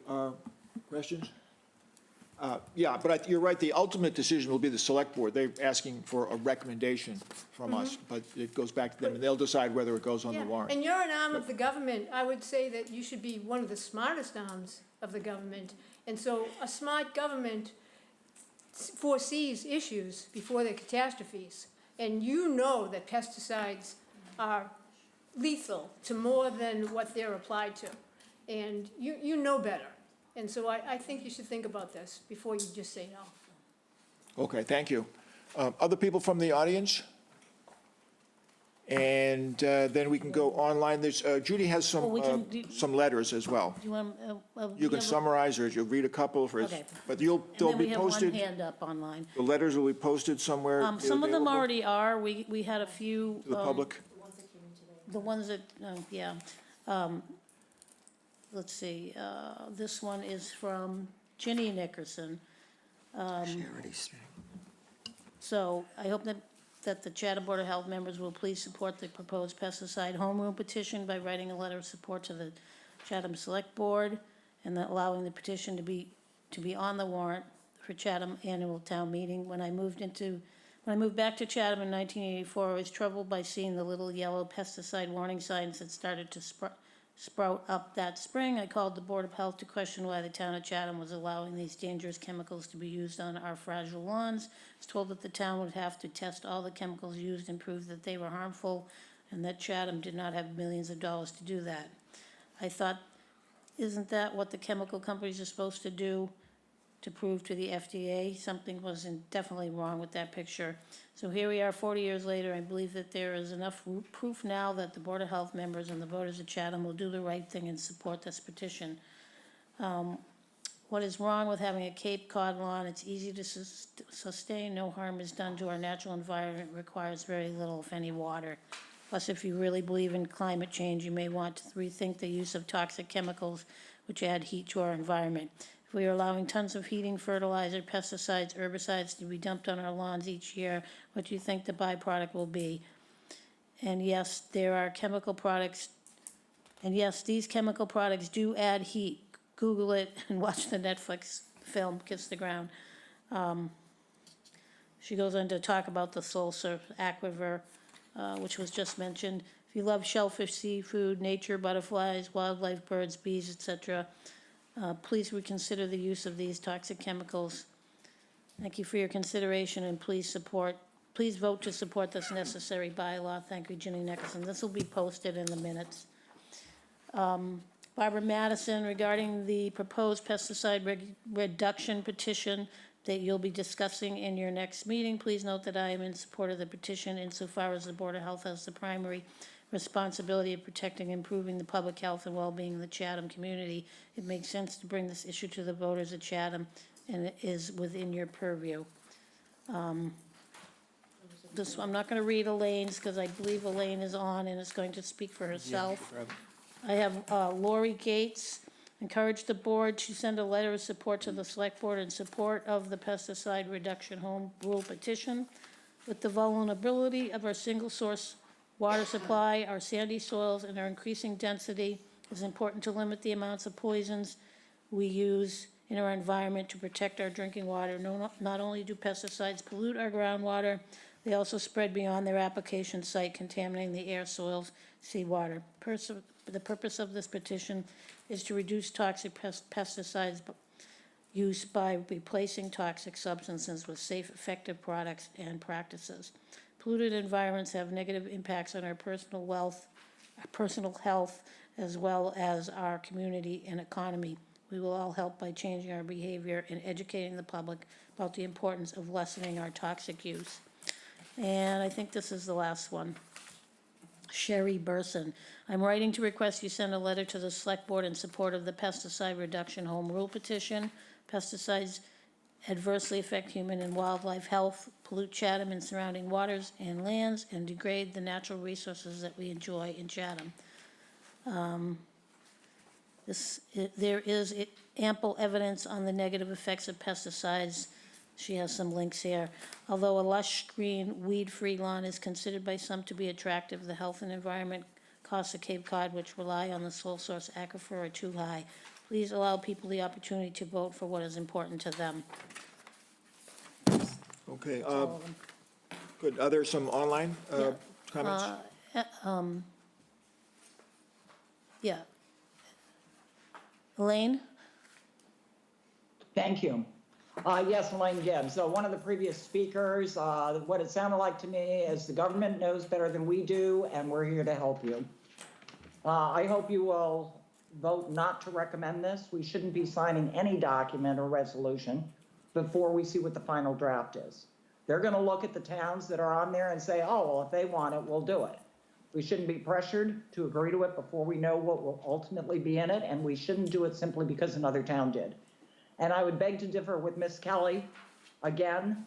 Questions? Yeah, but you're right, the ultimate decision will be the select board. They're asking for a recommendation from us, but it goes back to them, and they'll decide whether it goes on the Yeah, warrant. and you're an arm of the government. I would say that you should be one of the smartest arms of the government. And so a smart government foresees issues before they're catastrophes. And you know that pesticides are lethal to more than what they're applied to. And you know better. And so I think you should think about this before you just say no. Okay, thank you. Other people from the audience? And then we can go online. There's, Judy has Well, we can some letters as well. Do you want, You can summarize, or you'll read a couple for, Okay. but And they'll then we be have one posted, hand up online. the letters will be posted somewhere Some of them available already are. We had a few. to the public? The ones that, yeah. Let's see, this one is from Ginny Nickerson. Charity. So I hope that that the Chatham Board of Health members will please support the proposed pesticide home rule petition by writing a letter of support to the Chatham Select Board and that allowing the petition to be on the warrant for Chatham annual town meeting. When I moved back to Chatham in 1984, I was troubled by seeing the little yellow pesticide warning signs that started to sprout up that spring. I called the Board of Health to question why the town of Chatham was allowing these dangerous chemicals to be used on our fragile lawns. I was told that the town would have to test all the chemicals used and prove that they were harmful, and that Chatham did not have millions of dollars to do that. I thought, isn't that what the chemical companies are supposed to do to prove to the FDA? Something wasn't definitely wrong with that picture. So here we are 40 years later. I believe that there is enough proof now that the Board of Health members and the voters of Chatham will do the right thing and support this petition. What is wrong with having a Cape Cod lawn? It's easy to sustain. No harm is done to our natural environment. It requires very little, if any, water. Plus, if you really believe in climate change, you may want to rethink the use of toxic chemicals which add heat to our environment. If we are allowing tons of heating, fertilizer, pesticides, herbicides to be dumped on our lawns each year, what do you think the byproduct will be? And yes, there are chemical products, and yes, these chemical products do add heat. Google it and watch the Netflix film, Kiss the Ground. She goes on to talk about the Soul Surf Aquifer, which was just mentioned. If you love shellfish, seafood, nature, butterflies, wildlife, birds, bees, etc., please reconsider the use of these toxic chemicals. Thank you for your consideration, and please vote to support this necessary bylaw. Thank you, Ginny Nicholson. This will be posted in the minutes. Barbara Madison, regarding the proposed pesticide reduction petition that you'll be discussing in your next meeting, please note that I am in support of the petition insofar as the Board of Health has the primary responsibility of protecting and improving the public health and well-being of the Chatham community. It makes sense to bring this issue to the voters of Chatham, and it is within your purview. I'm not going to read Elaine's because I believe Elaine is on and is going to speak for herself. I have Lori Gates. Encourage the board to send a letter of support to the select board in support of the pesticide reduction home rule petition. With the vulnerability of our single source water supply, our sandy soils, and our increasing density, it's important to limit the amounts of poisons we use in our environment to protect our drinking water. Not only do pesticides pollute our groundwater, they also spread beyond their application site, contaminating the air, soils, seawater. The purpose of this petition is to reduce toxic pesticides use by replacing toxic substances with safe, effective products and practices. Polluted environments have negative impacts on our personal health, as well as our community and economy. We will all help by changing our behavior and educating the public about the importance of lessening our toxic use. And I think this is the last one. Sherry Burson. I'm writing to request you send a letter to the Select Board in support of the pesticide reduction home rule petition. Pesticides adversely affect human and wildlife health, pollute Chatham and surrounding waters and lands, and degrade the natural resources that we enjoy in Chatham. There is ample evidence on the negative effects of pesticides. She has some links here. Although a lush, green, weed-free lawn is considered by some to be attractive, the health and environment costs of Cape Cod, which rely on the sole source aquifer, are too high. Please allow people the opportunity to vote for what is important to them. Okay, All of them. good. Are there some online Yeah. comments? Yeah. Elaine? Thank you. Yes, Elaine Gibbs. So one of the previous speakers, what it sounded like to me is the government knows better than we do, and we're here to help you. I hope you will vote not to recommend this. We shouldn't be signing any document or resolution before we see what the final draft is. They're going to look at the towns that are on there and say, oh, well, if they want it, we'll do it. We shouldn't be pressured to agree to it before we know what will ultimately be in it, and we shouldn't do it simply because another town did. And I would beg to differ with Ms. Kelly. Again,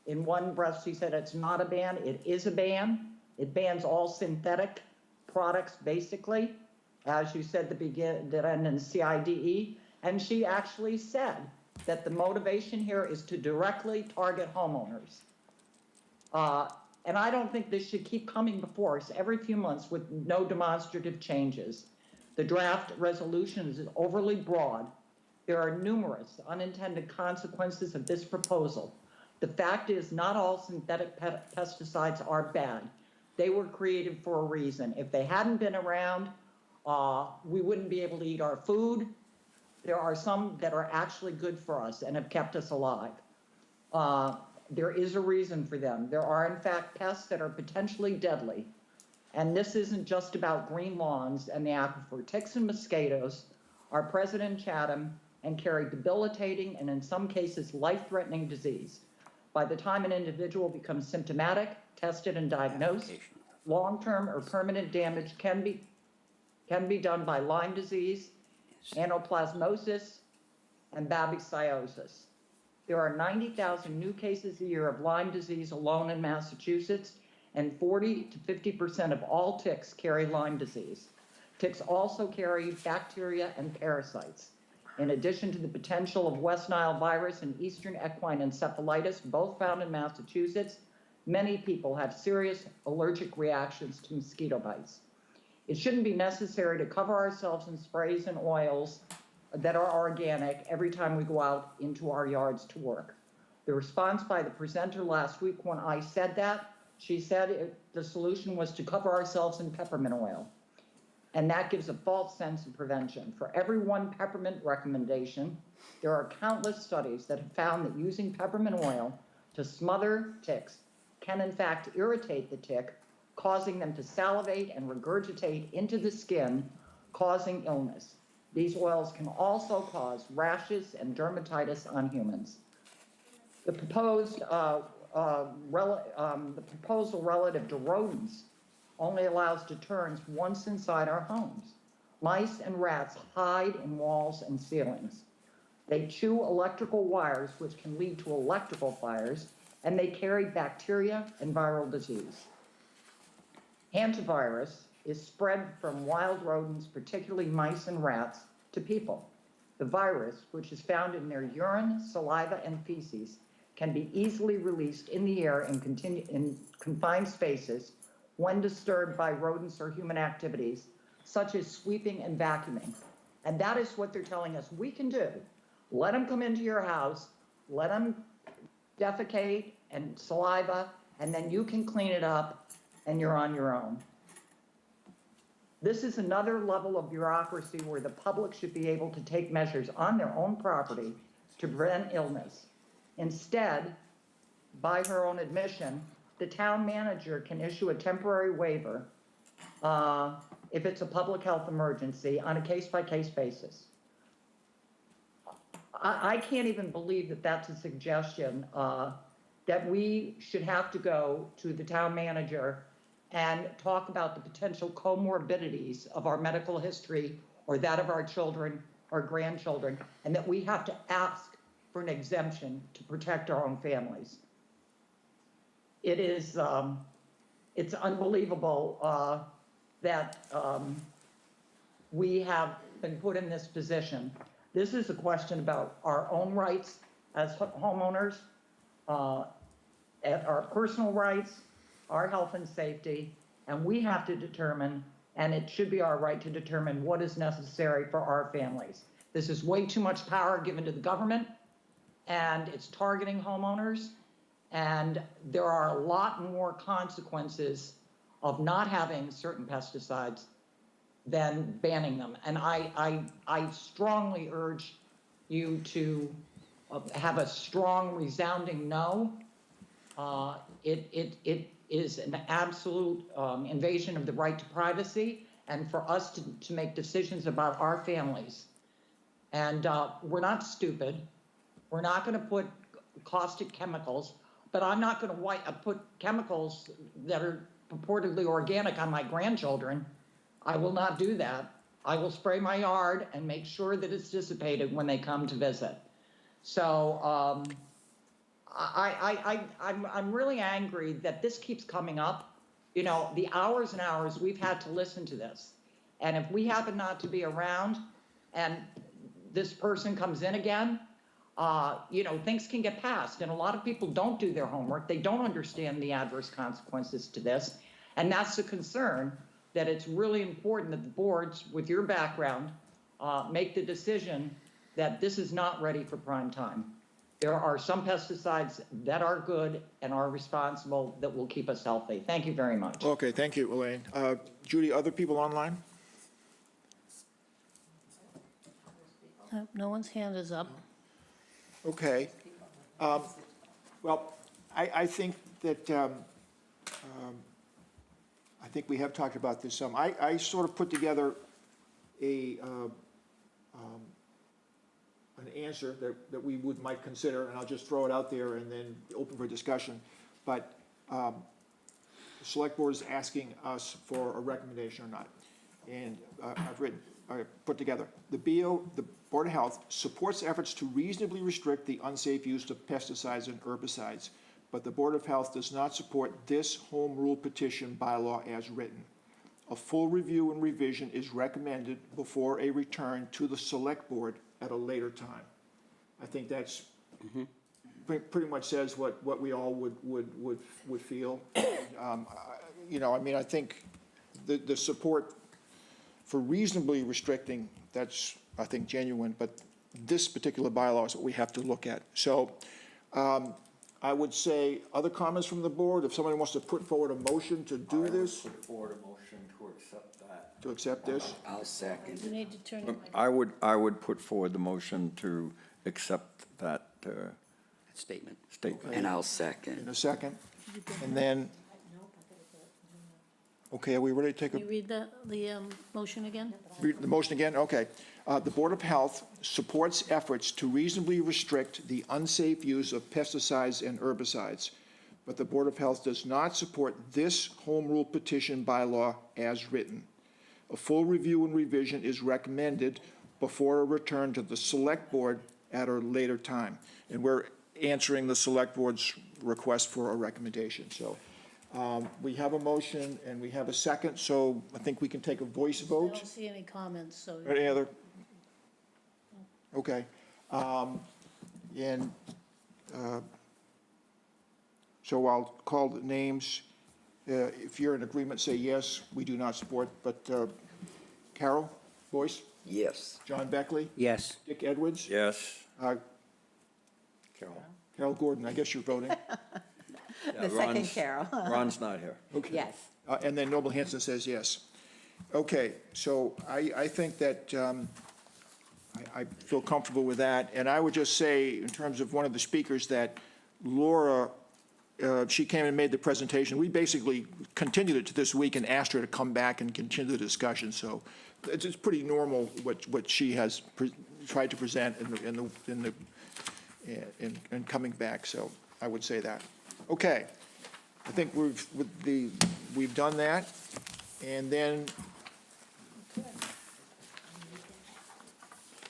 in one breath, she said it's not a ban. It is a ban. It bans all synthetic products, basically, as you said, that end in CIDE. And she actually said that the motivation here is to directly target homeowners. And I don't think this should keep coming before us every few months with no demonstrative changes. The draft resolution is overly broad. There are numerous unintended consequences of this proposal. The fact is, not all synthetic pesticides are bad. They were created for a reason. If they hadn't been around, we wouldn't be able to eat our food. There are some that are actually good for us and have kept us alive. There is a reason for them. There are, in fact, pests that are potentially deadly. And this isn't just about green lawns and the aquifer. Ticks and mosquitoes are present in Chatham and carry debilitating and, in some cases, life-threatening disease. By the time an individual becomes symptomatic, tested and diagnosed, long-term or permanent damage can be done by Lyme disease, anaplasmosis, and babesiosis. There are 90,000 new cases a year of Lyme disease alone in Massachusetts, and 40 to 50% of all ticks carry Lyme disease. Ticks also carry bacteria and parasites. In addition to the potential of West Nile virus and Eastern equine encephalitis, both found in Massachusetts, many people have serious allergic reactions to mosquito bites. It shouldn't be necessary to cover ourselves in sprays and oils that are organic every time we go out into our yards to work. The response by the presenter last week when I said that, she said the solution was to cover ourselves in peppermint oil. And that gives a false sense of prevention. For every one peppermint recommendation, there are countless studies that have found that using peppermint oil to smother ticks can in fact irritate the tick, causing them to salivate and regurgitate into the skin, causing illness. These oils can also cause rashes and dermatitis on humans. The proposal relative to rodents only allows deterrence once inside our homes. Mice and rats hide in walls and ceilings. They chew electrical wires, which can lead to electrical fires, and they carry bacteria and viral disease. Hantavirus is spread from wild rodents, particularly mice and rats, to people. The virus, which is found in their urine, saliva, and feces, can be easily released in the air in confined spaces when disturbed by rodents or human activities, such as sweeping and vacuuming. And that is what they're telling us we can do. Let them come into your house, let them defecate and saliva, and then you can clean it up and you're on your own. This is another level of bureaucracy where the public should be able to take measures on their own property to prevent illness. Instead, by her own admission, the town manager can issue a temporary waiver if it's a public health emergency on a case-by-case basis. I can't even believe that that's a suggestion that we should have to go to the town manager and talk about the potential comorbidities of our medical history or that of our children or grandchildren, and that we have to ask for an exemption to protect our own families. It is, it's unbelievable that we have been put in this position. This is a question about our own rights as homeowners, at our personal rights, our health and safety, and we have to determine, and it should be our right to determine what is necessary for our families. This is way too much power given to the government, and it's targeting homeowners, and there are a lot more consequences of not having certain pesticides than banning them. And I strongly urge you to have a strong, resounding no. It is an absolute invasion of the right to privacy, and for us to make decisions about our families. And we're not stupid. We're not going to put caustic chemicals, but I'm not going to put chemicals that are purportedly organic on my grandchildren. I will not do that. I will spray my yard and make sure that it's dissipated when they come to visit. So I'm really angry that this keeps coming up. You know, the hours and hours we've had to listen to this. And if we happen not to be around and this person comes in again, things can get passed, and a lot of people don't do their homework. They don't understand the adverse consequences to this. And that's the concern, that it's really important that the boards, with your background, make the decision that this is not ready for prime time. There are some pesticides that are good and are responsible that will keep us healthy. Thank you very much. Okay, thank you, Elaine. Judy, other people online? No one's hand is up. Okay. Well, I think that, I think we have talked about this some. I sort of put together an answer that we might consider, and I'll just throw it out there and then open for discussion. But the select board is asking us for a recommendation or not. And I put together, the Board of Health supports efforts to reasonably restrict the unsafe use of pesticides and herbicides, but the Board of Health does not support this home rule petition bylaw as written. A full review and revision is recommended before a return to the Select Board at a later time. I think that's pretty much says what we all would feel. I think the support for reasonably restricting, that's, I think, genuine, but this particular bylaw is what we have to look at. So I would say, other comments from the board? If somebody wants to put forward a motion to do this, Put forward a motion to accept that. to accept this? I'll second. You need to turn your I would put forward the motion to accept that Statement. statement. And I'll second. In a second. And then, okay, are we ready to take Can you read the motion again? the motion again? Okay. The Board of Health supports efforts to reasonably restrict the unsafe use of pesticides and herbicides, but the Board of Health does not support this home rule petition bylaw as written. A full review and revision is recommended before a return to the Select Board at a later time. And we're answering the Select Board's request for a recommendation. So we have a motion and we have a second, so I think we can take a voice I vote. don't see any comments, so. Any other? Okay. So I'll call the names. If you're in agreement, say yes, we do not support, but Carol Boyce, Yes. John Beckley, Yes. Dick Edwards, Yes? Carol? Carol Gordon, I guess you're voting. The second Carol. Ron's not here. Okay. Yes. And then Noble Hanson says yes. Okay, so I think that I feel comfortable with that. And I would just say, in terms of one of the speakers, that Laura, she came and made the presentation. We basically continued it to this week and asked her to come back and continue the discussion. So it's pretty normal what she has tried to present in coming back. So I would say that. Okay, I think we've done that. And then,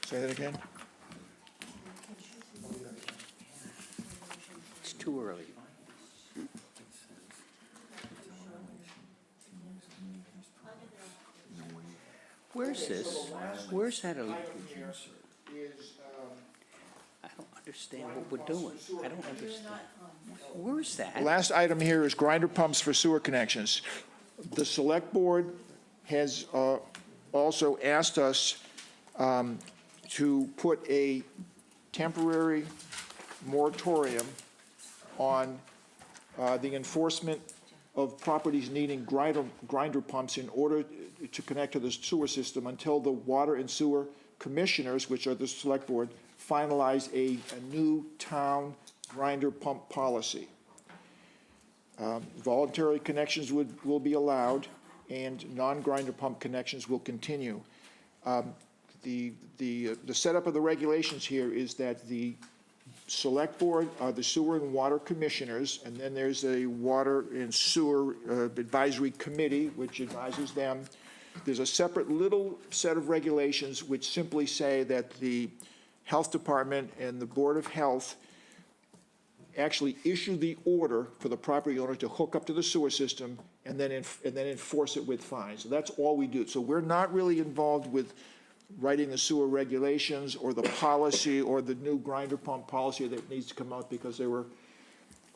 say that again? It's too early. Where's this? Where's that? I don't understand what we're doing. I don't understand. Where's The that? last item here is grinder pumps for sewer connections. The Select Board has also asked us to put a temporary moratorium on the enforcement of properties needing grinder pumps in order to connect to the sewer system until the Water and Sewer Commissioners, which are the Select Board, finalize a new town grinder pump policy. Voluntary connections will be allowed, and non-grinder pump connections will continue. The setup of the regulations here is that the Select Board are the Sewer and Water Commissioners, and then there's a Water and Sewer Advisory Committee, which advises them. There's a separate little set of regulations which simply say that the Health Department and the Board of Health actually issue the order for the property owner to hook up to the sewer system and then enforce it with fines. So that's all we do. So we're not really involved with writing the sewer regulations or the policy or the new grinder pump policy that needs to come out because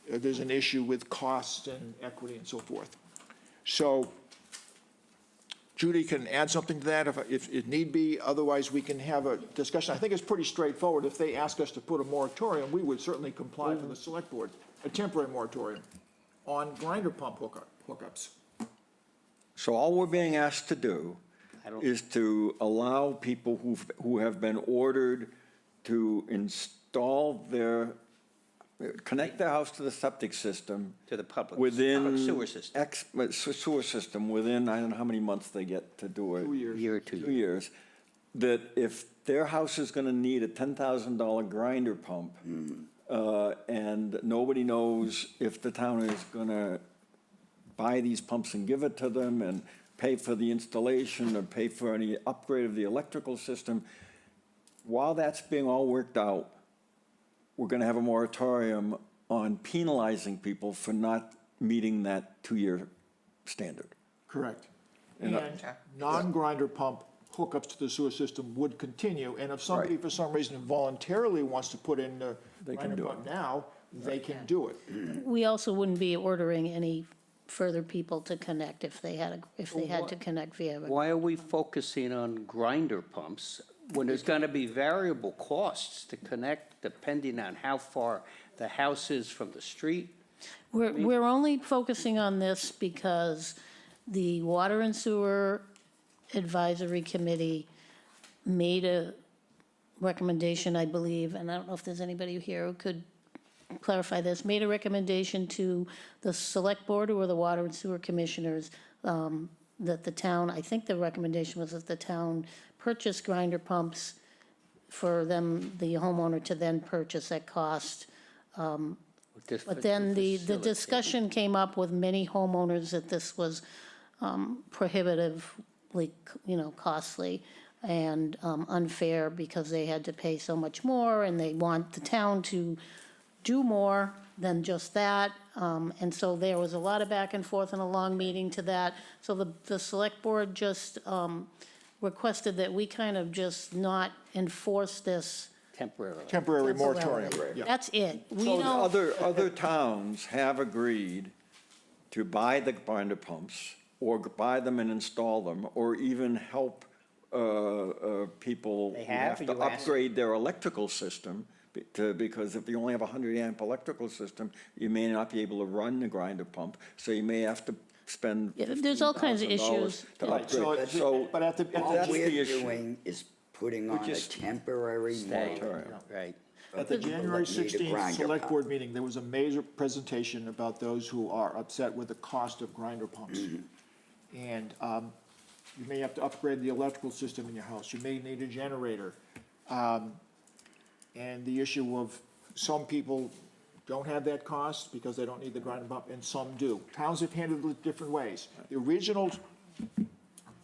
there's an issue with cost and equity and so forth. So Judy can add something to that if it need be. Otherwise, we can have a discussion. I think it's pretty straightforward. If they ask us to put a moratorium, we would certainly comply for the select board, a temporary moratorium on grinder pump hookups. So all we're being asked to do is to allow people who have been ordered to install connect their house to the septic system. To the public Within. sewer system. Sewer system, within, I don't know how many months they get to do it. 2 years. Year or two. 2 years, that if their house is gonna need a $10,000 grinder pump, and nobody knows if the town is gonna buy these pumps and give it to them and pay for the installation or pay for any upgrade of the electrical system, while that's being all worked out, we're gonna have a moratorium on penalizing people for not meeting that 2-year standard. Correct. And non-grinder pump hookups to the sewer system would continue, and if somebody for some reason voluntarily wants to put in the They can grinder do pump now, they can do it. We also wouldn't be ordering any further people to connect if they had to connect via. Why are we focusing on grinder pumps when there's gonna be variable costs to connect depending on how far the house is from the street? We're only focusing on this because the Water and Sewer Advisory Committee made a recommendation, I believe, and I don't know if there's anybody here who could clarify this, made a recommendation to the Select Board or the Water and Sewer Commissioners that the town, I think the recommendation was that the town purchase grinder pumps for them, the homeowner to then purchase at cost. But then the discussion came up with many homeowners that this was prohibitively, costly and unfair because they had to pay so much more and they want the town to do more than just that. And so there was a lot of back and forth and a long meeting to that. So the select board just requested that we kind of just not enforce this. Temporarily. Temporary moratorium, yeah. That's it. We So don't, other towns have agreed to buy the grinder pumps, or buy them and install them, or even help people They who have, have to you asked- upgrade their electrical system, because if you only have a 100-amp electrical system, you may not be able to run the grinder pump, so you may have to spend Yeah, there's all kinds of $15,000 issues. to Right, upgrade. So but at the, All that's the we're issue. doing is putting on a just temporary moratorium. Right. At the People January that need a 16th grinder Select pump. Board meeting, there was a major presentation about those who are upset with the cost of grinder pumps. And you may have to upgrade the electrical system in your house, you may need a generator. And the issue of some people don't have that cost because they don't need the grinder pump, and some do. Towns have handled it different ways. The original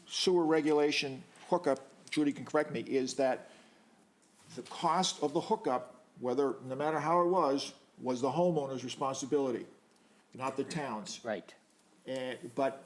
sewer regulation hookup, Judy can correct me, is that the cost of the hookup, no matter how it was the homeowner's responsibility, not the town's. Right. But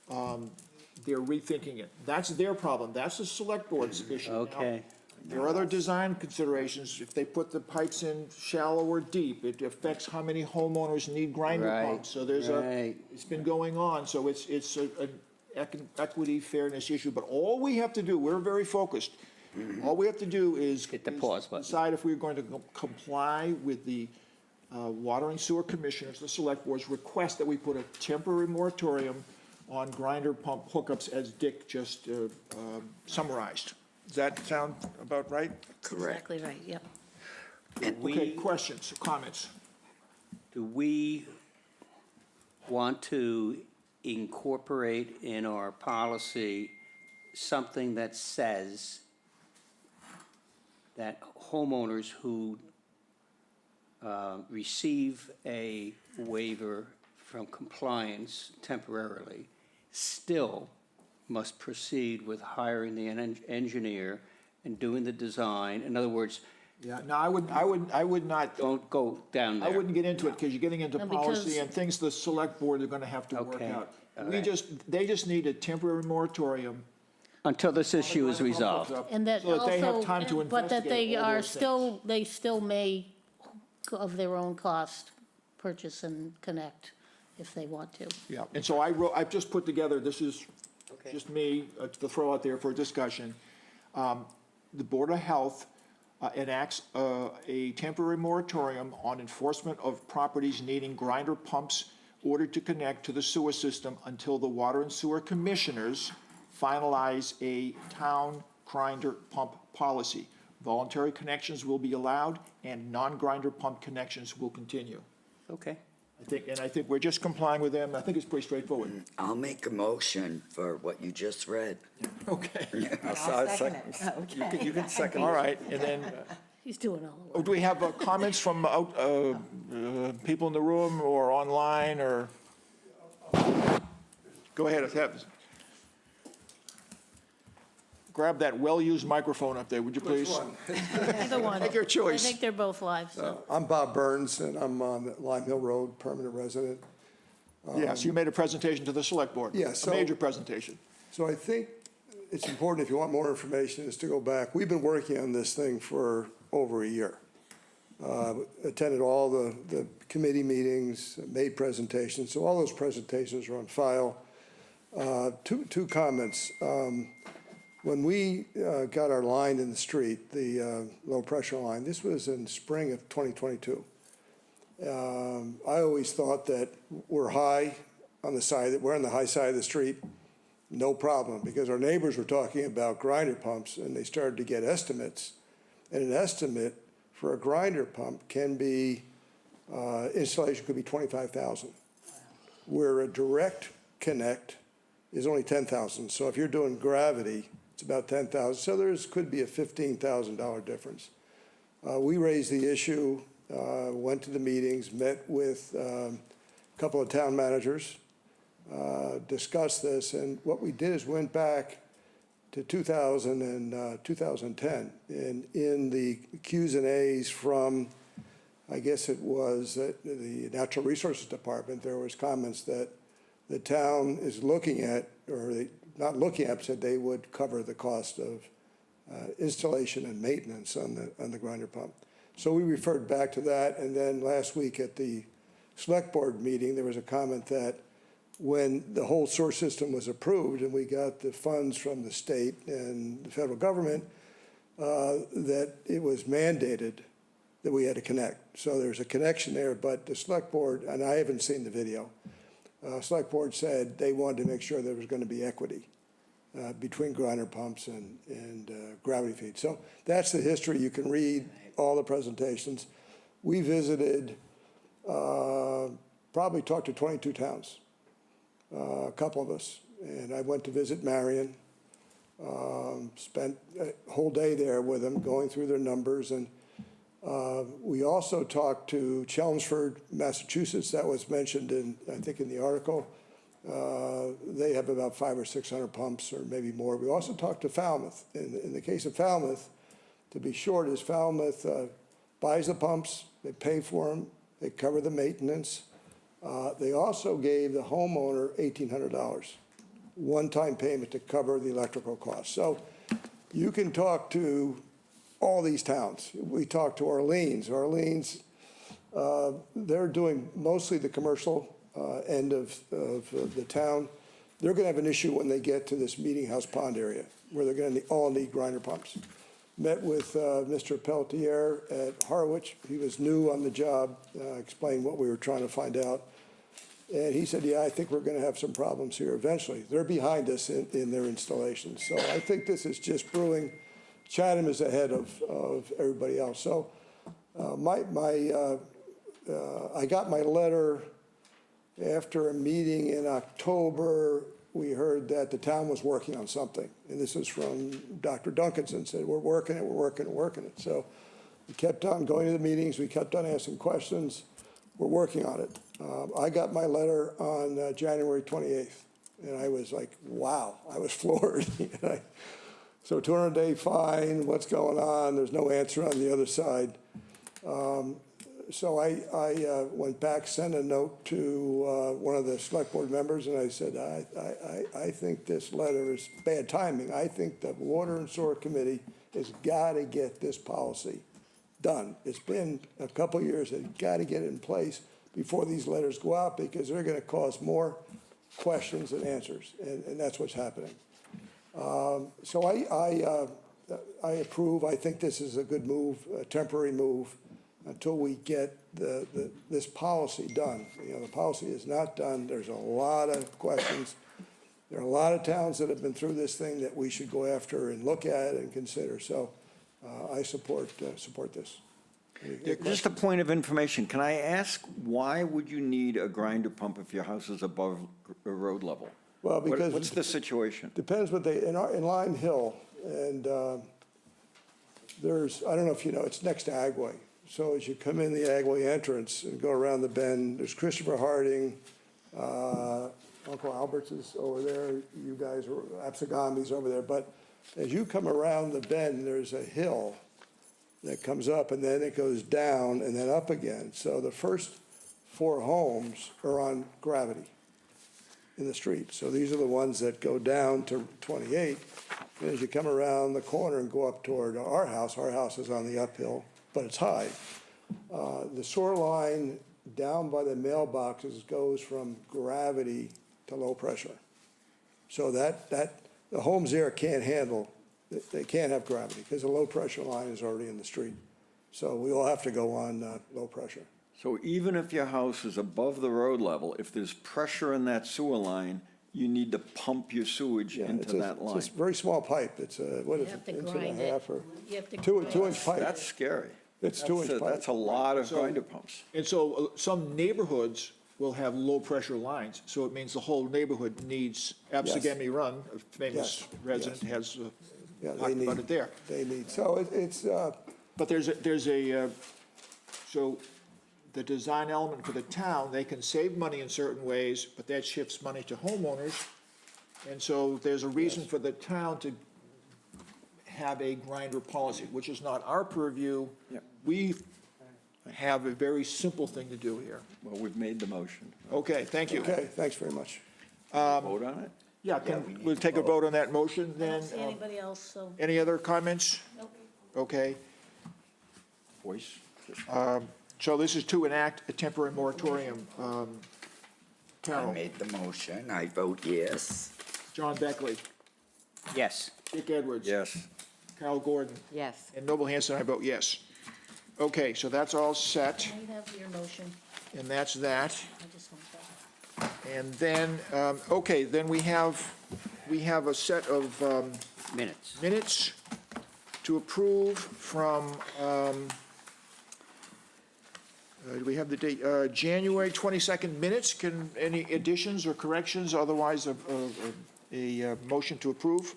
they're rethinking it. That's their problem. That's the select board's issue. Now, Okay. there are other design considerations. If they put the pipes in shallow or deep, it affects how many homeowners need grinder Right, pumps. So right. it's been going on, so it's an equity fairness issue. But all we have to do, we're very focused. All we have to do is Hit the pause button. decide if we're going to comply with the Water and Sewer Commissioners, the Select Board's request that we put a temporary moratorium on grinder pump hookups, as Dick just summarized. Does that sound about right? Correct. exactly right, yep. Okay, questions, comments? Do we want to incorporate in our policy something that says that homeowners who receive a waiver from compliance temporarily still must proceed with hiring the engineer and doing the design? In other words, Yeah, no, I would not, don't go down there. I wouldn't get into it, because you're getting into No, policy because- and things the Select Board are gonna have to work Okay, out. all They just need a temporary moratorium Until this issue is resolved. And that So that they have also, time to but that they investigate all are those still, they still may, of their own cost, purchase and connect if they want to. Yeah, and so I've just put together, this is just me to throw out there for discussion. The Board of Health enacts a temporary moratorium on enforcement of properties needing grinder pumps ordered to connect to the sewer system until the Water and Sewer Commissioners finalize a town grinder pump policy. Voluntary connections will be allowed and non-grinder pump connections will continue. Okay. I think we're just complying with them. I think it's pretty straightforward. I'll make a motion for what you just read. Okay. I'll second it. You can second. All right, and then, He's doing all the work. do we have comments from people in the room or online, or? Go ahead, grab that well-used microphone up there, would you please? Either one. Take your choice. I think they're both live, so. I'm Bob Burns, and I'm on Lime Hill Road, permanent resident. Yes, you made a presentation to the select board. Yeah, A so- major presentation. So I think it's important, if you want more information, is to go back. We've been working on this thing for over a year. Attended all the committee meetings, made presentations, so all those presentations are on file. Two comments. When we got our line in the street, the low-pressure line, this was in spring of 2022. I always thought that we're on the high side of the street, no problem, because our neighbors were talking about grinder pumps, and they started to get estimates. And an estimate for a grinder pump can be, installation could be $25,000, where a direct connect is only $10,000. So if you're doing gravity, it's about $10,000. So could be a $15,000 difference. We raised the issue, went to the meetings, met with a couple of town managers, discussed this, and what we did is went back to 2000 and 2010, and in the Q's and A's from, I guess it was the Natural Resources Department, there was comments that the town is looking at, or they, not looking at, said they would cover the cost of installation and maintenance on the grinder pump. So we referred back to that, and then last week at the select board meeting, there was a comment that when the whole source system was approved and we got the funds from the state and the federal government, that it was mandated that we had to connect. So there's a connection there, but the select board, and I haven't seen the video, select board said they wanted to make sure there was going to be equity between grinder pumps and gravity feed. So that's the history. You can read all the presentations. We visited, probably talked to 22 towns, a couple of us, and I went to visit Marion, spent a whole day there with them, going through their numbers, and we also talked to Chelmsford, Massachusetts. That was mentioned in, I think, in the article. They have about 500 or 600 pumps, or maybe more. We also talked to Falmouth. In the case of Falmouth, to be short, is Falmouth buys the pumps, they pay for them, they cover the maintenance. They also gave the homeowner $1,800, one-time payment to cover the electrical costs. So you can talk to all these towns. We talked to Orleans. Orleans, they're doing mostly the commercial end of the town. They're going to have an issue when they get to this Meeting House Pond area, where they're going to all need grinder pumps. Met with Mr. Pelletier at Harwich. He was new on the job, explained what we were trying to find out. And he said, yeah, I think we're going to have some problems here eventually. They're behind us in their installation. So I think this is just brewing. Chatham is ahead of everybody else. So I got my letter after a meeting in October. We heard that the town was working on something. And this is from Dr. Duncanson, said, we're working it. So we kept on going to the meetings. We kept on asking questions. We're working on it. I got my letter on January 28th. And I was like, wow, I was floored. So 200-day fine, what's going on? There's no answer on the other side. So I went back, sent a note to one of the select board members, and I said, I think this letter is bad timing. I think the Water and Sewer Committee has got to get this policy done. It's been a couple of years, they've got to get it in place before these letters go out, because they're going to cause more questions than answers, and that's what's happening. So I approve. I think this is a good move, a temporary move, until we get this policy done. You know, the policy is not done. There's a lot of questions. There are a lot of towns that have been through this thing that we should go after and look at and consider. So I support this. Just a point of information, can I ask, why would you need a grinder pump if your house is above road level? Well, because What's the situation? depends what in Lime Hill, and there's, I don't know if you know, it's next to Agway. So as you come in the Agway entrance and go around the bend, there's Christopher Harding, Uncle Albert's is over there, you guys are, Absagami's over there. But as you come around the bend, there's a hill that comes up, and then it goes down and then up again. So the first 4 homes are on gravity in the street. So these are the ones that go down to 28. And as you come around the corner and go up toward our house is on the uphill, but it's high. The sewer line down by the mailboxes goes from gravity to low pressure. So that the homes there can't handle, they can't have gravity because the low pressure line is already in the street. So we all have to go on low pressure. So even if your house is above the road level, if there's pressure in that sewer line, you need to pump your sewage Yeah, into that line. It's a very small pipe. It's what You is have it, to inch and grind a it. half or You have to. 2-inch pipe. That's scary. It's 2-inch pipe. That's a lot of grinder pumps. And so some neighborhoods will have low-pressure lines, so it means the whole neighborhood needs, Absagami Run, a famous Yes, resident, has Yeah, they talked need, about it there. they need, so it's, But so the design element for the town, they can save money in certain ways, but that shifts money to homeowners. And so there's a reason for the town to have a grinder policy, which is not our purview. Yep. We have a very simple thing to do here. Well, we've made the motion. Okay, thank you. okay, thanks very much. Vote on it? Yeah, we'll take a vote on that motion I then. don't see anybody else, so. Any other comments? Nope. Okay, Voice? so this is to enact a temporary moratorium. I Carol, made the motion, I vote yes. John Beckley, Yes. Dick Edwards. Yes. Carol Gordon, Yes. and Noble Hanson, I vote yes. Okay, so that's all set, I have your motion. and that's that. I just want that. And then, okay, then we have a set of Minutes. minutes to approve from, do we have the date? January 22nd minutes. Can, any additions or corrections, otherwise a motion to approve?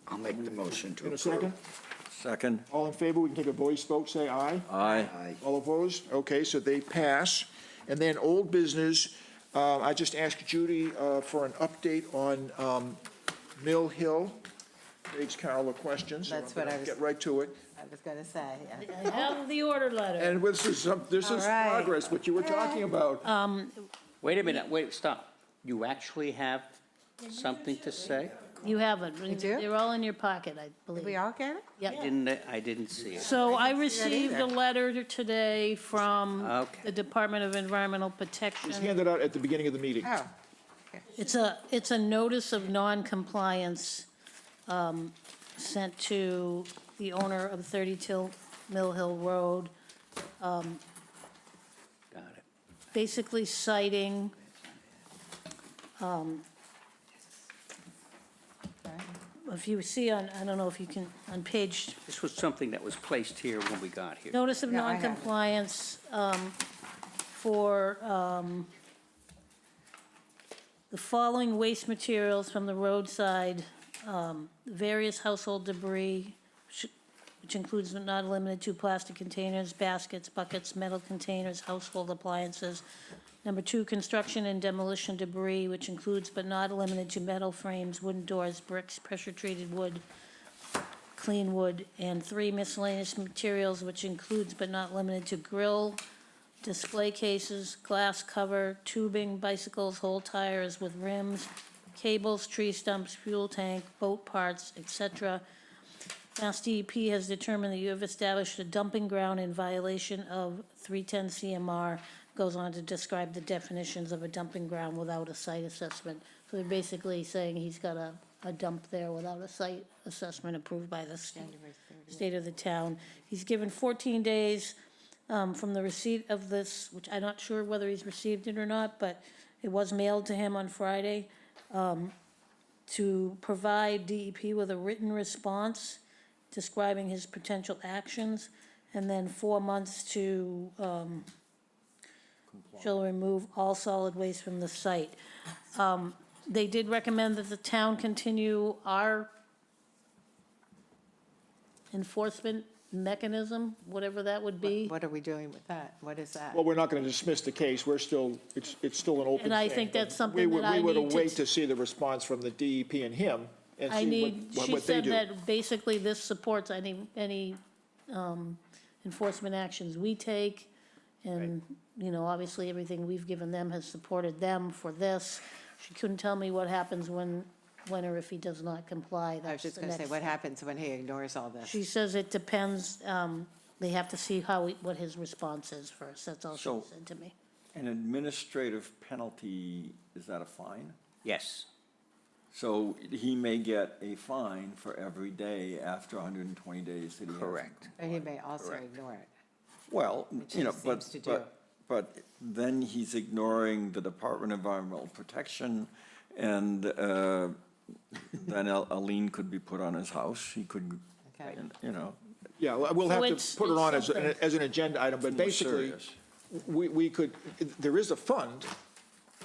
I'll make the motion to In a approve. second? Second? All in favor, we can take a voice vote, say aye. Aye. Aye. All opposed? Okay, so they pass. And then old business, I just asked Judy for an update on Mill Hill. Begs Carol a question, so I'm That's what gonna I was- get right to it. I was going to say, yeah. I have the order letter. And this is All right. progress, what you were talking about. Wait a minute, wait, stop. You actually have something to say? You have it. do? They're all in your pocket, I Did believe. we all get it? Yep. I didn't see it. So I see that received a either. letter today from Okay. the Department of Environmental It was Protection. handed out at the beginning of the meeting. Oh, It's a notice of non-compliance sent to the owner of 30 Mill Hill Road, Got it. basically citing if you see on, I don't know if you can, on page, This was something that was placed here when we got here. notice of Yeah, I have it. non-compliance for the following waste materials from the roadside, various household debris, which includes but not limited to plastic containers, baskets, buckets, metal containers, household appliances. Number 2, construction and demolition debris, which includes but not limited to metal frames, wooden doors, bricks, pressure-treated wood, clean wood, and 3 miscellaneous materials, which includes but not limited to grill, display cases, glass cover, tubing, bicycles, whole tires with rims, cables, tree stumps, fuel tank, boat parts, etc. Mass DEP has determined that you have established a dumping ground in violation of 310 CMR, goes on to describe the definitions of a dumping ground without a site assessment. So they're basically saying he's got a dump there without a site assessment approved by the state of the town. He's given 14 days from the receipt of this, which I'm not sure whether he's received it or not, but it was mailed to him on Friday, to provide DEP with a written response describing his potential actions, and then 4 months to shall remove all solid waste from the site. They did recommend that the town continue our enforcement mechanism, whatever that would be. What are we doing with that? What is that? Well, we're not going to dismiss the case. We're still, it's still an open thing. And I think but that's something that I We would need to- await to see the response from the DEP and him and I see need, what she they said do. that basically this supports any enforcement actions we take. And, you know, obviously everything we've given them has supported them for this. She couldn't tell me what happens when or if he does not comply. I was That's just the going to say, next what step. happens when he ignores all this? She says it depends, they have to see what his response is first. That's all she So- said to me. An administrative penalty, is that a fine? Yes. So he may get a fine for every day after 120 days that he hasn't Correct. Or he may also ignore it. Well, Which you know, he but, seems to do. but then he's ignoring the Department of Environmental Protection, and then a lien could be put on his house. He could, Okay. you know, Yeah, well, we'll So have it's- to put it it's on something. as an agenda item, but more basically, serious. we could, there is a fund,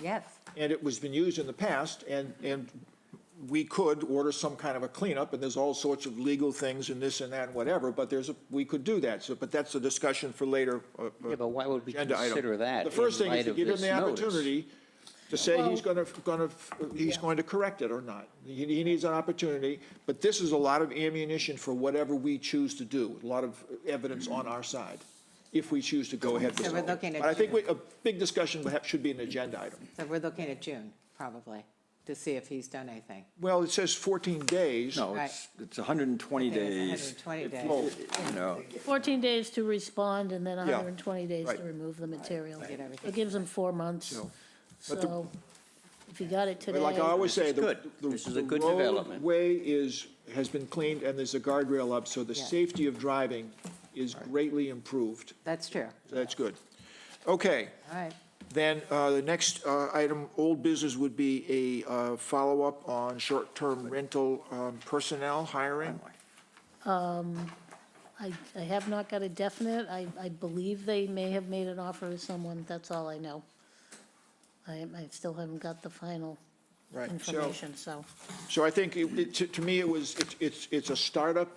Yes. and it was been used in the past, and we could order some kind of a cleanup, and there's all sorts of legal things and this and that and whatever, but we could do that, so, but that's a discussion for later. Yeah, but why would we agenda item. consider that The first in thing is light to of give him this the notice? opportunity to say he's going to correct it or not. He needs an opportunity, but this is a lot of ammunition for whatever we choose to do, a lot of evidence on our side, if we choose to go ahead with So we're something. looking at But I think June. a big discussion should be an agenda item. So we're looking at June, probably, to see if he's done anything. Well, it says 14 days. no, Right. it's 120 I think days. it's 120 days. Oh, You know, 14 days to respond and then Yeah. 120 days Right. to remove the material. Get everything. It gives him 4 months. but the- So if you got it But today. like I always say, is good. This is a good development. roadway has been cleaned and there's a guardrail up, so the Yeah. safety of driving is greatly improved. That's true. So that's good. Okay. All right. Then the next item, old business, would be a follow-up on short-term rental personnel hiring. I have not got a definite. I believe they may have made an offer to someone. That's all I know. I still haven't got the final Right, information, so. so I think, to me, it's a startup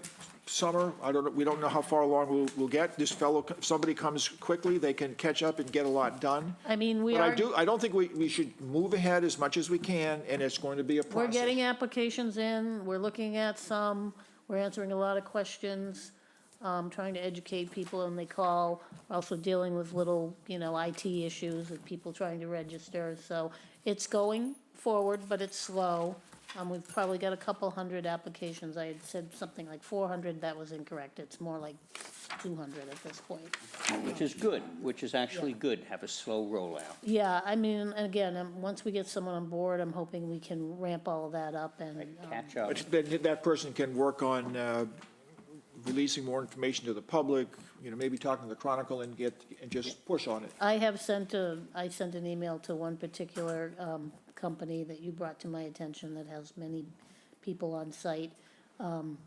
summer. We don't know how far along we'll get. This fellow, if somebody comes quickly, they can catch up and get a lot done. I mean, we But are. I don't think we should move ahead as much as we can, and it's going to be a process. We're getting applications in, we're looking at some, we're answering a lot of questions, trying to educate people, and they call, also dealing with little, IT issues with people trying to register, so it's going forward, but it's slow. We've probably got a couple hundred applications, I had said something like 400, that was incorrect, it's more like 200 at this point. Which is good, which is actually good, have a slow rollout. Yeah, I mean, and again, once we get someone on board, I'm hoping we can ramp all of that up and. Catch up. But then that person can work on releasing more information to the public, maybe talking to the Chronicle and just push on it. I sent an email to one particular company that you brought to my attention that has many people on site, on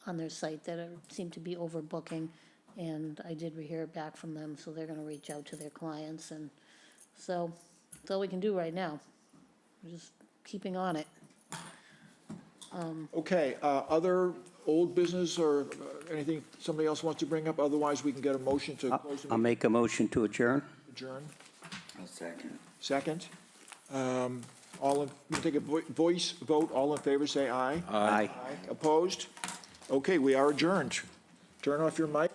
their site that seem to be overbooking. And I did hear back from them, so they're gonna reach out to their clients, and so that's all we can do right now. We're just keeping on it. Okay, other old business or anything somebody else wants to bring up? Otherwise, we can get a motion to close the I'll meeting, make a motion to adjourn. adjourn. I'll second. Second. We'll take a voice vote. All in favor, say aye. Aye. Opposed? Okay, we are adjourned. Turn off your mic.